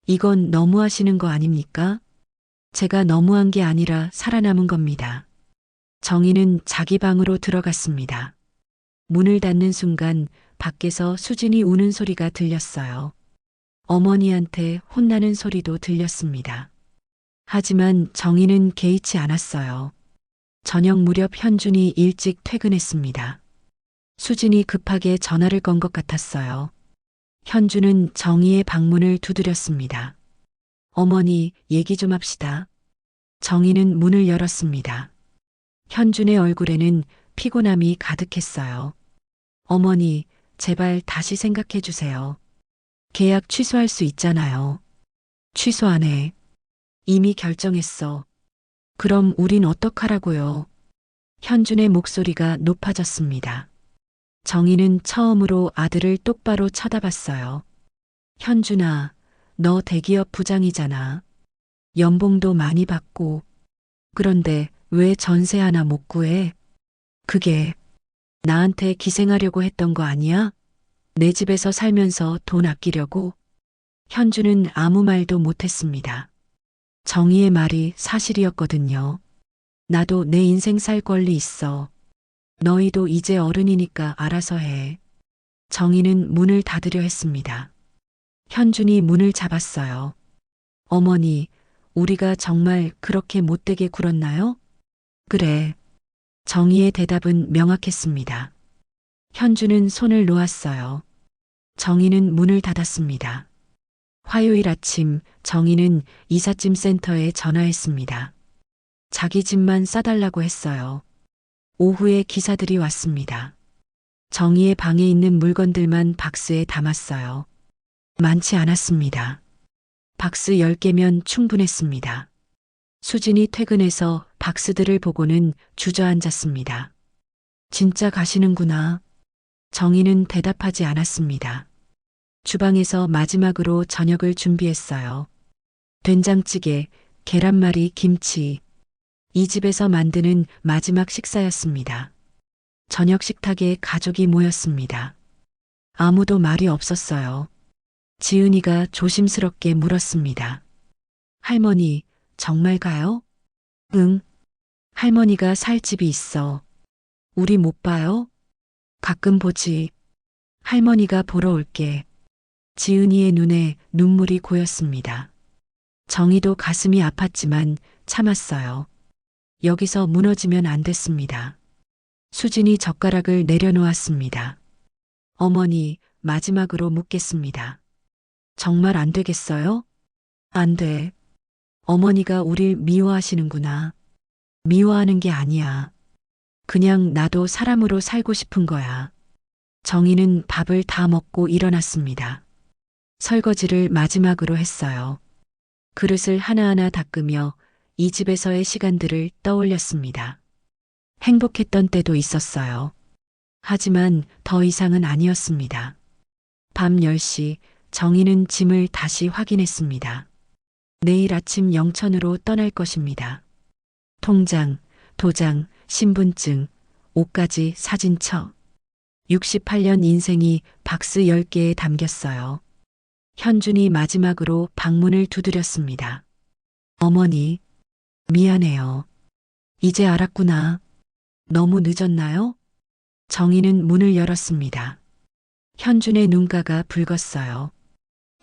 Speaker 2: 이건 너무하시는 거 아닙니까? 제가 너무한 게 아니라 살아남은 겁니다. 정희는 자기 방으로 들어갔습니다. 문을 닫는 순간 밖에서 수진이 우는 소리가 들렸어요. 어머니한테 혼나는 소리도 들렸습니다. 하지만 정희는 개의치 않았어요. 저녁 무렵 현준이 일찍 퇴근했습니다. 수진이 급하게 전화를 건 것 같았어요. 현준은 정희의 방문을 두드렸습니다. 어머니, 얘기 좀 합시다. 정희는 문을 열었습니다. 현준의 얼굴에는 피곤함이 가득했어요. 어머니, 제발 다시 생각해 주세요. 계약 취소할 수 있잖아요. 취소 안 해. 이미 결정했어. 그럼 우린 어떡하라고요? 현준의 목소리가 높아졌습니다. 정희는 처음으로 아들을 똑바로 쳐다봤어요. 현준아, 너 대기업 부장이잖아. 연봉도 많이 받고. 그런데 왜 전세 하나 못 구해? 그게 나한테 기생하려고 했던 거 아니야? 내 집에서 살면서 돈 아끼려고? 현주는 아무 말도 못했습니다. 정희의 말이 사실이었거든요. 나도 내 인생 살 권리 있어. 너희도 이제 어른이니까 알아서 해. 정희는 문을 닫으려 했습니다. 현준이 문을 잡았어요. 어머니, 우리가 정말 그렇게 못되게 굴었나요? 그래. 정희의 대답은 명확했습니다. 현주는 손을 놓았어요. 정희는 문을 닫았습니다. 화요일 아침 정희는 이삿짐 센터에 전화했습니다. 자기 집만 싸달라고 했어요. 오후에 기사들이 왔습니다. 정희의 방에 있는 물건들만 박스에 담았어요. 많지 않았습니다. 박스 10개면 충분했습니다. 수진이 퇴근해서 박스들을 보고는 주저앉았습니다. 진짜 가시는구나. 정희는 대답하지 않았습니다. 주방에서 마지막으로 저녁을 준비했어요. 된장찌개, 계란말이, 김치. 이 집에서 만드는 마지막 식사였습니다. 저녁 식탁에 가족이 모였습니다. 아무도 말이 없었어요. 지은이가 조심스럽게 물었습니다. 할머니, 정말 가요? 응. 할머니가 살 집이 있어. 우리 못 봐요? 가끔 보지. 할머니가 보러 올게. 지은이의 눈에 눈물이 고였습니다. 정희도 가슴이 아팠지만 참았어요. 여기서 무너지면 안 됐습니다. 수진이 젓가락을 내려놓았습니다. 어머니, 마지막으로 묻겠습니다. 정말 안 되겠어요? 안 돼. 어머니가 우릴 미워하시는구나. 미워하는 게 아니야. 그냥 나도 사람으로 살고 싶은 거야. 정희는 밥을 다 먹고 일어났습니다. 설거지를 마지막으로 했어요. 그릇을 하나하나 닦으며 이 집에서의 시간들을 떠올렸습니다. 행복했던 때도 있었어요. 하지만 더 이상은 아니었습니다. 밤 10시 정희는 짐을 다시 확인했습니다. 내일 아침 영천으로 떠날 것입니다. 통장, 도장, 신분증, 옷까지 사진첩. 68년 인생이 박스 10개에 담겼어요. 현준이 마지막으로 방문을 두드렸습니다. 어머니, 미안해요. 이제 알았구나. 너무 늦었나요? 정희는 문을 열었습니다. 현준의 눈가가 붉었어요.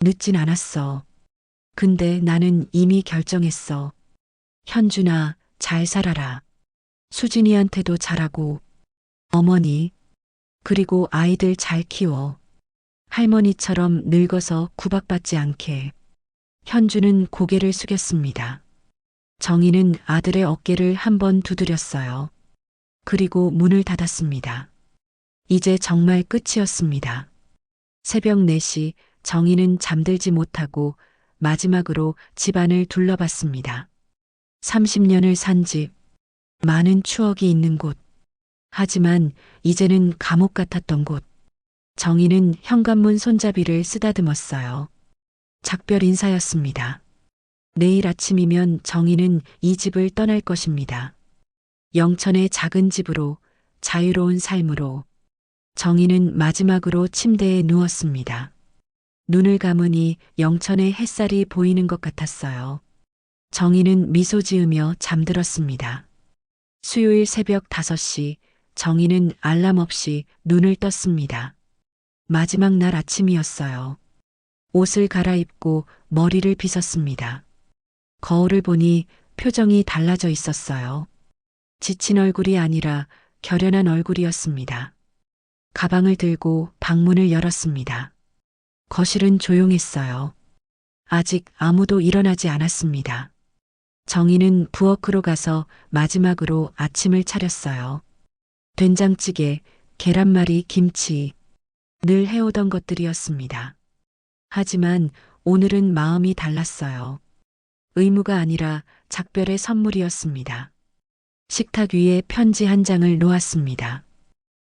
Speaker 2: 늦진 않았어. 근데 나는 이미 결정했어. 현준아, 잘 살아라. 수진이한테도 잘하고. 어머니, 그리고 아이들 잘 키워. 할머니처럼 늙어서 구박받지 않게. 현주는 고개를 숙였습니다. 정희는 아들의 어깨를 한번 두드렸어요. 그리고 문을 닫았습니다. 이제 정말 끝이었습니다. 새벽 4시 정희는 잠들지 못하고 마지막으로 집안을 둘러봤습니다. 30년을 산 집, 많은 추억이 있는 곳. 하지만 이제는 감옥 같았던 곳. 정희는 현관문 손잡이를 쓰다듬었어요. 작별 인사였습니다. 내일 아침이면 정희는 이 집을 떠날 것입니다. 영천의 작은 집으로, 자유로운 삶으로. 정희는 마지막으로 침대에 누웠습니다. 눈을 감으니 영천의 햇살이 보이는 것 같았어요. 정희는 미소 지으며 잠들었습니다. 수요일 새벽 5시 정희는 알람 없이 눈을 떴습니다. 마지막 날 아침이었어요. 옷을 갈아입고 머리를 빗었습니다. 거울을 보니 표정이 달라져 있었어요. 지친 얼굴이 아니라 결연한 얼굴이었습니다. 가방을 들고 방문을 열었습니다. 거실은 조용했어요. 아직 아무도 일어나지 않았습니다. 정희는 부엌으로 가서 마지막으로 아침을 차렸어요. 된장찌개, 계란말이, 김치, 늘 해오던 것들이었습니다. 하지만 오늘은 마음이 달랐어요. 의무가 아니라 작별의 선물이었습니다. 식탁 위에 편지 한 장을 놓았습니다.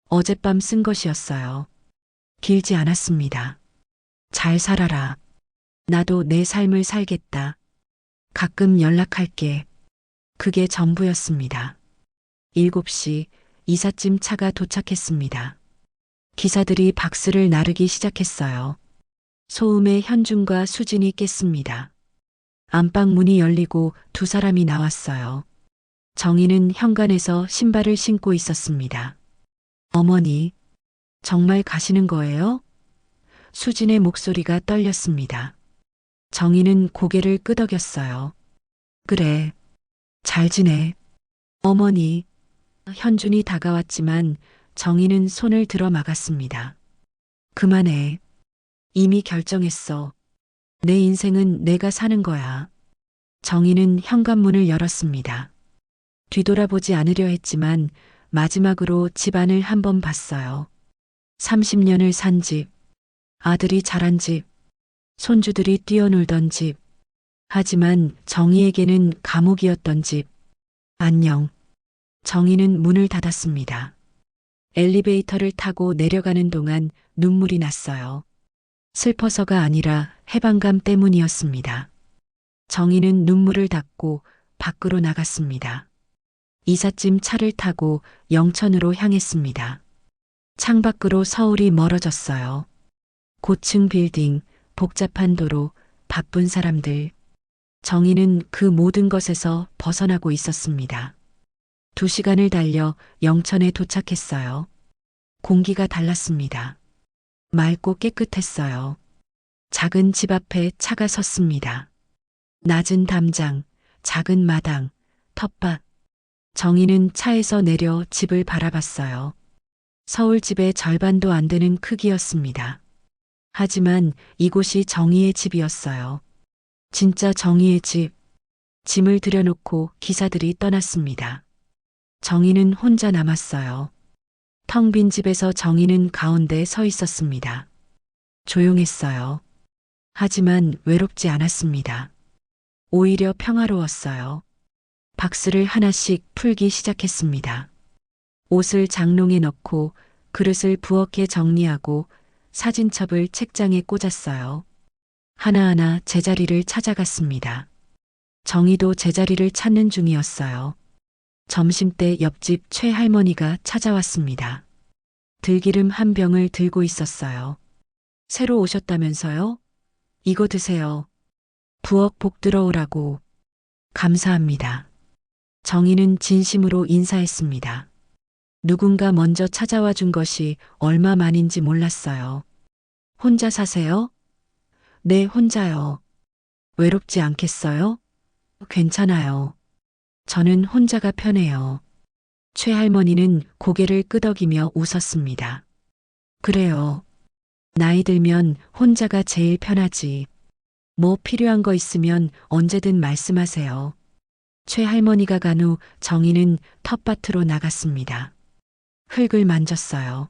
Speaker 2: 어젯밤 쓴 것이었어요. 길지 않았습니다. 잘 살아라. 나도 내 삶을 살겠다. 가끔 연락할게. 그게 전부였습니다. 7시 이삿짐 차가 도착했습니다. 기사들이 박스를 나르기 시작했어요. 소음에 현준과 수진이 깼습니다. 안방 문이 열리고 두 사람이 나왔어요. 정희는 현관에서 신발을 신고 있었습니다. 어머니, 정말 가시는 거예요? 수진의 목소리가 떨렸습니다. 정희는 고개를 끄덕였어요. 그래, 잘 지내. 어머니, 현준이 다가왔지만 정희는 손을 들어 막았습니다. 그만해. 이미 결정했어. 내 인생은 내가 사는 거야. 정희는 현관문을 열었습니다. 뒤돌아보지 않으려 했지만 마지막으로 집안을 한번 봤어요. 30년을 산 집, 아들이 자란 집, 손주들이 뛰어놀던 집. 하지만 정희에게는 감옥이었던 집. 안녕. 정희는 문을 닫았습니다. 엘리베이터를 타고 내려가는 동안 눈물이 났어요. 슬퍼서가 아니라 해방감 때문이었습니다. 정희는 눈물을 닦고 밖으로 나갔습니다. 이삿짐 차를 타고 영천으로 향했습니다. 창밖으로 서울이 멀어졌어요. 고층 빌딩, 복잡한 도로, 바쁜 사람들. 정희는 그 모든 것에서 벗어나고 있었습니다. 2시간을 달려 영천에 도착했어요. 공기가 달랐습니다. 맑고 깨끗했어요. 작은 집 앞에 차가 섰습니다. 낮은 담장, 작은 마당, 텃밭. 정희는 차에서 내려 집을 바라봤어요. 서울 집의 절반도 안 되는 크기였습니다. 하지만 이곳이 정희의 집이었어요. 진짜 정희의 집. 짐을 들여놓고 기사들이 떠났습니다. 정희는 혼자 남았어요. 텅 빈 집에서 정희는 가운데 서 있었습니다. 조용했어요. 하지만 외롭지 않았습니다. 오히려 평화로웠어요. 박스를 하나씩 풀기 시작했습니다. 옷을 장롱에 넣고 그릇을 부엌에 정리하고 사진첩을 책장에 꽂았어요. 하나하나 제자리를 찾아갔습니다. 정희도 제자리를 찾는 중이었어요. 점심때 옆집 최 할머니가 찾아왔습니다. 들기름 한 병을 들고 있었어요. 새로 오셨다면서요? 이거 드세요. 부엌 복 들어오라고. 감사합니다. 정희는 진심으로 인사했습니다. 누군가 먼저 찾아와 준 것이 얼마 만인지 몰랐어요. 혼자 사세요? 네, 혼자요. 외롭지 않겠어요? 괜찮아요. 저는 혼자가 편해요. 최 할머니는 고개를 끄덕이며 웃었습니다. 그래요. 나이 들면 혼자가 제일 편하지. 뭐 필요한 거 있으면 언제든 말씀하세요. 최 할머니가 간 후 정희는 텃밭으로 나갔습니다. 흙을 만졌어요.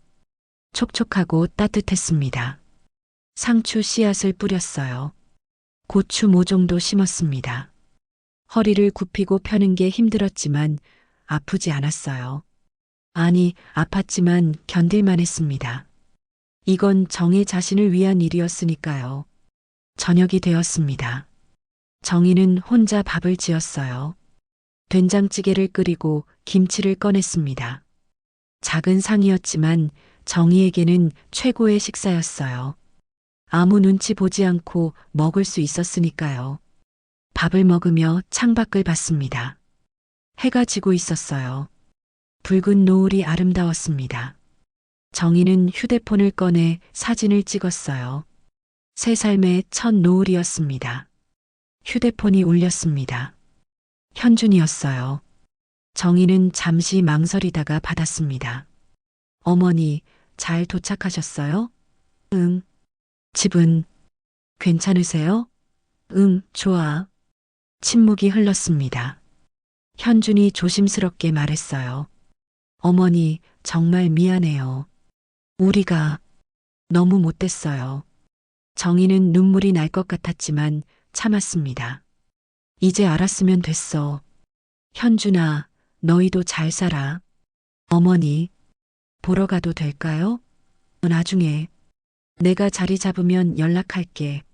Speaker 2: 촉촉하고 따뜻했습니다. 상추 씨앗을 뿌렸어요. 고추 모종도 심었습니다. 허리를 굽히고 펴는 게 힘들었지만 아프지 않았어요. 아니, 아팠지만 견딜만 했습니다. 이건 정희 자신을 위한 일이었으니까요. 저녁이 되었습니다. 정희는 혼자 밥을 지었어요. 된장찌개를 끓이고 김치를 꺼냈습니다. 작은 상이었지만 정희에게는 최고의 식사였어요. 아무 눈치 보지 않고 먹을 수 있었으니까요. 밥을 먹으며 창밖을 봤습니다. 해가 지고 있었어요. 붉은 노을이 아름다웠습니다. 정희는 휴대폰을 꺼내 사진을 찍었어요. 새 삶의 첫 노을이었습니다. 휴대폰이 울렸습니다. 현준이었어요. 정희는 잠시 망설이다가 받았습니다. 어머니, 잘 도착하셨어요? 응. 집은 괜찮으세요? 응, 좋아. 침묵이 흘렀습니다. 현준이 조심스럽게 말했어요. 어머니, 정말 미안해요. 우리가 너무 못됐어요. 정희는 눈물이 날 것 같았지만 참았습니다. 이제 알았으면 됐어. 현준아, 너희도 잘 살아. 어머니, 보러 가도 될까요? 나중에 내가 자리 잡으면 연락할게.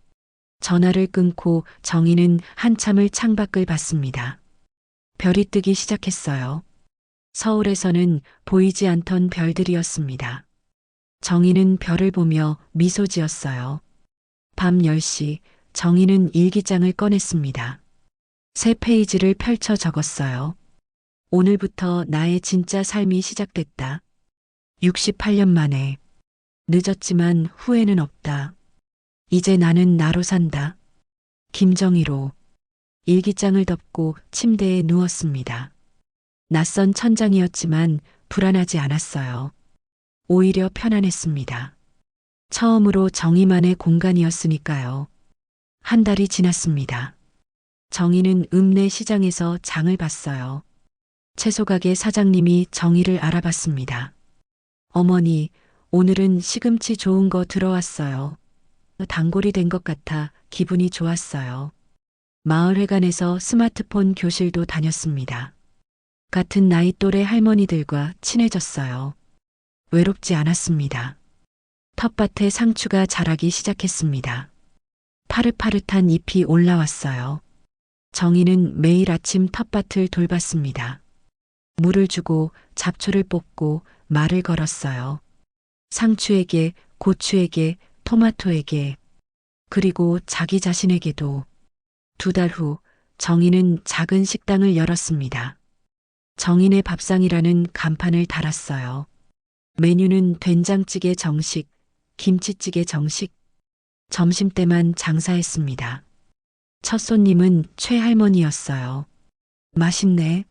Speaker 2: 전화를 끊고 정희는 한참을 창밖을 봤습니다. 별이 뜨기 시작했어요. 서울에서는 보이지 않던 별들이었습니다. 정희는 별을 보며 미소 지었어요. 밤 10시 정희는 일기장을 꺼냈습니다. 새 페이지를 펼쳐 적었어요. 오늘부터 나의 진짜 삶이 시작됐다. 68년 만에. 늦었지만 후회는 없다. 이제 나는 나로 산다. 김정희로. 일기장을 덮고 침대에 누웠습니다. 낯선 천장이었지만 불안하지 않았어요. 오히려 편안했습니다. 처음으로 정희만의 공간이었으니까요. 한 달이 지났습니다. 정희는 읍내 시장에서 장을 봤어요. 채소가게 사장님이 정희를 알아봤습니다. 어머니, 오늘은 시금치 좋은 거 들어왔어요. 단골이 된 것 같아 기분이 좋았어요. 마을회관에서 스마트폰 교실도 다녔습니다. 같은 나이 또래 할머니들과 친해졌어요. 외롭지 않았습니다. 텃밭에 상추가 자라기 시작했습니다. 파릇파릇한 잎이 올라왔어요. 정희는 매일 아침 텃밭을 돌봤습니다. 물을 주고 잡초를 뽑고 말을 걸었어요. 상추에게, 고추에게, 토마토에게, 그리고 자기 자신에게도. 2달 후 정희는 작은 식당을 열었습니다. 정인의 밥상이라는 간판을 달았어요. 메뉴는 된장찌개 정식, 김치찌개 정식, 점심때만 장사했습니다. 첫 손님은 최할머니였어요. 맛있네.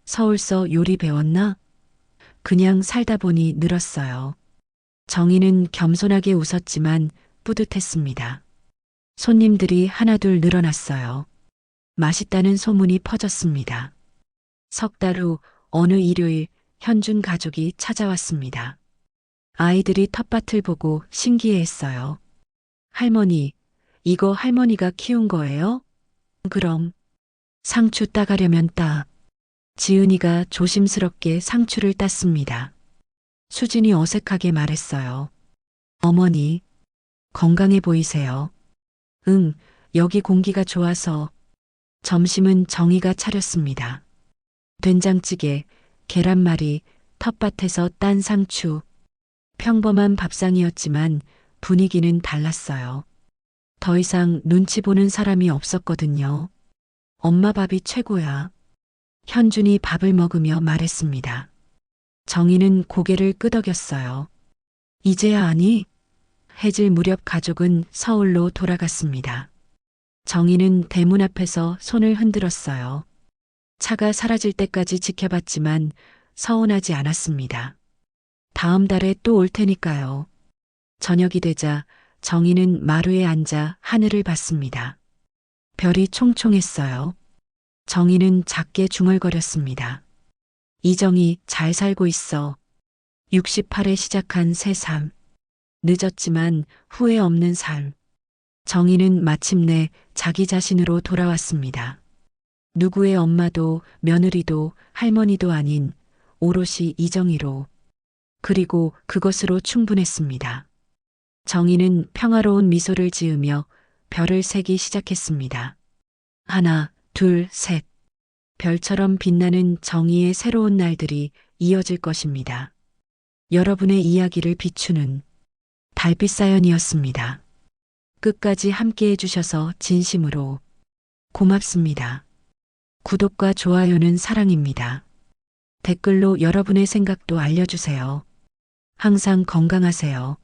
Speaker 2: 서울서 요리 배웠나? 그냥 살다 보니 늘었어요. 정희는 겸손하게 웃었지만 뿌듯했습니다. 손님들이 하나둘 늘어났어요. 맛있다는 소문이 퍼졌습니다. 석 달 후 어느 일요일 현준 가족이 찾아왔습니다. 아이들이 텃밭을 보고 신기해했어요. 할머니, 이거 할머니가 키운 거예요? 그럼 상추 따가려면 따. 지은이가 조심스럽게 상추를 땄습니다. 수진이 어색하게 말했어요. 어머니, 건강해 보이세요. 응, 여기 공기가 좋아서. 점심은 정희가 차렸습니다. 된장찌개, 계란말이, 텃밭에서 딴 상추. 평범한 밥상이었지만 분위기는 달랐어요. 더 이상 눈치 보는 사람이 없었거든요. 엄마 밥이 최고야. 현준이 밥을 먹으며 말했습니다. 정희는 고개를 끄덕였어요. 이제야 아니? 해질 무렵 가족은 서울로 돌아갔습니다. 정희는 대문 앞에서 손을 흔들었어요. 차가 사라질 때까지 지켜봤지만 서운하지 않았습니다. 다음 달에 또 올 테니까요. 저녁이 되자 정희는 마루에 앉아 하늘을 봤습니다. 별이 총총했어요. 정희는 작게 중얼거렸습니다. 이정희 잘 살고 있어. 68에 시작한 새 삶. 늦었지만 후회 없는 삶. 정희는 마침내 자기 자신으로 돌아왔습니다. 누구의 엄마도 며느리도 할머니도 아닌 오롯이 이정희로. 그리고 그것으로 충분했습니다. 정희는 평화로운 미소를 지으며 별을 세기 시작했습니다. 하나, 둘, 셋. 별처럼 빛나는 정희의 새로운 날들이 이어질 것입니다. 여러분의 이야기를 비추는 달빛 사연이었습니다. 끝까지 함께 해주셔서 진심으로 고맙습니다. 구독과 좋아요는 사랑입니다. 댓글로 여러분의 생각도 알려주세요. 항상 건강하세요.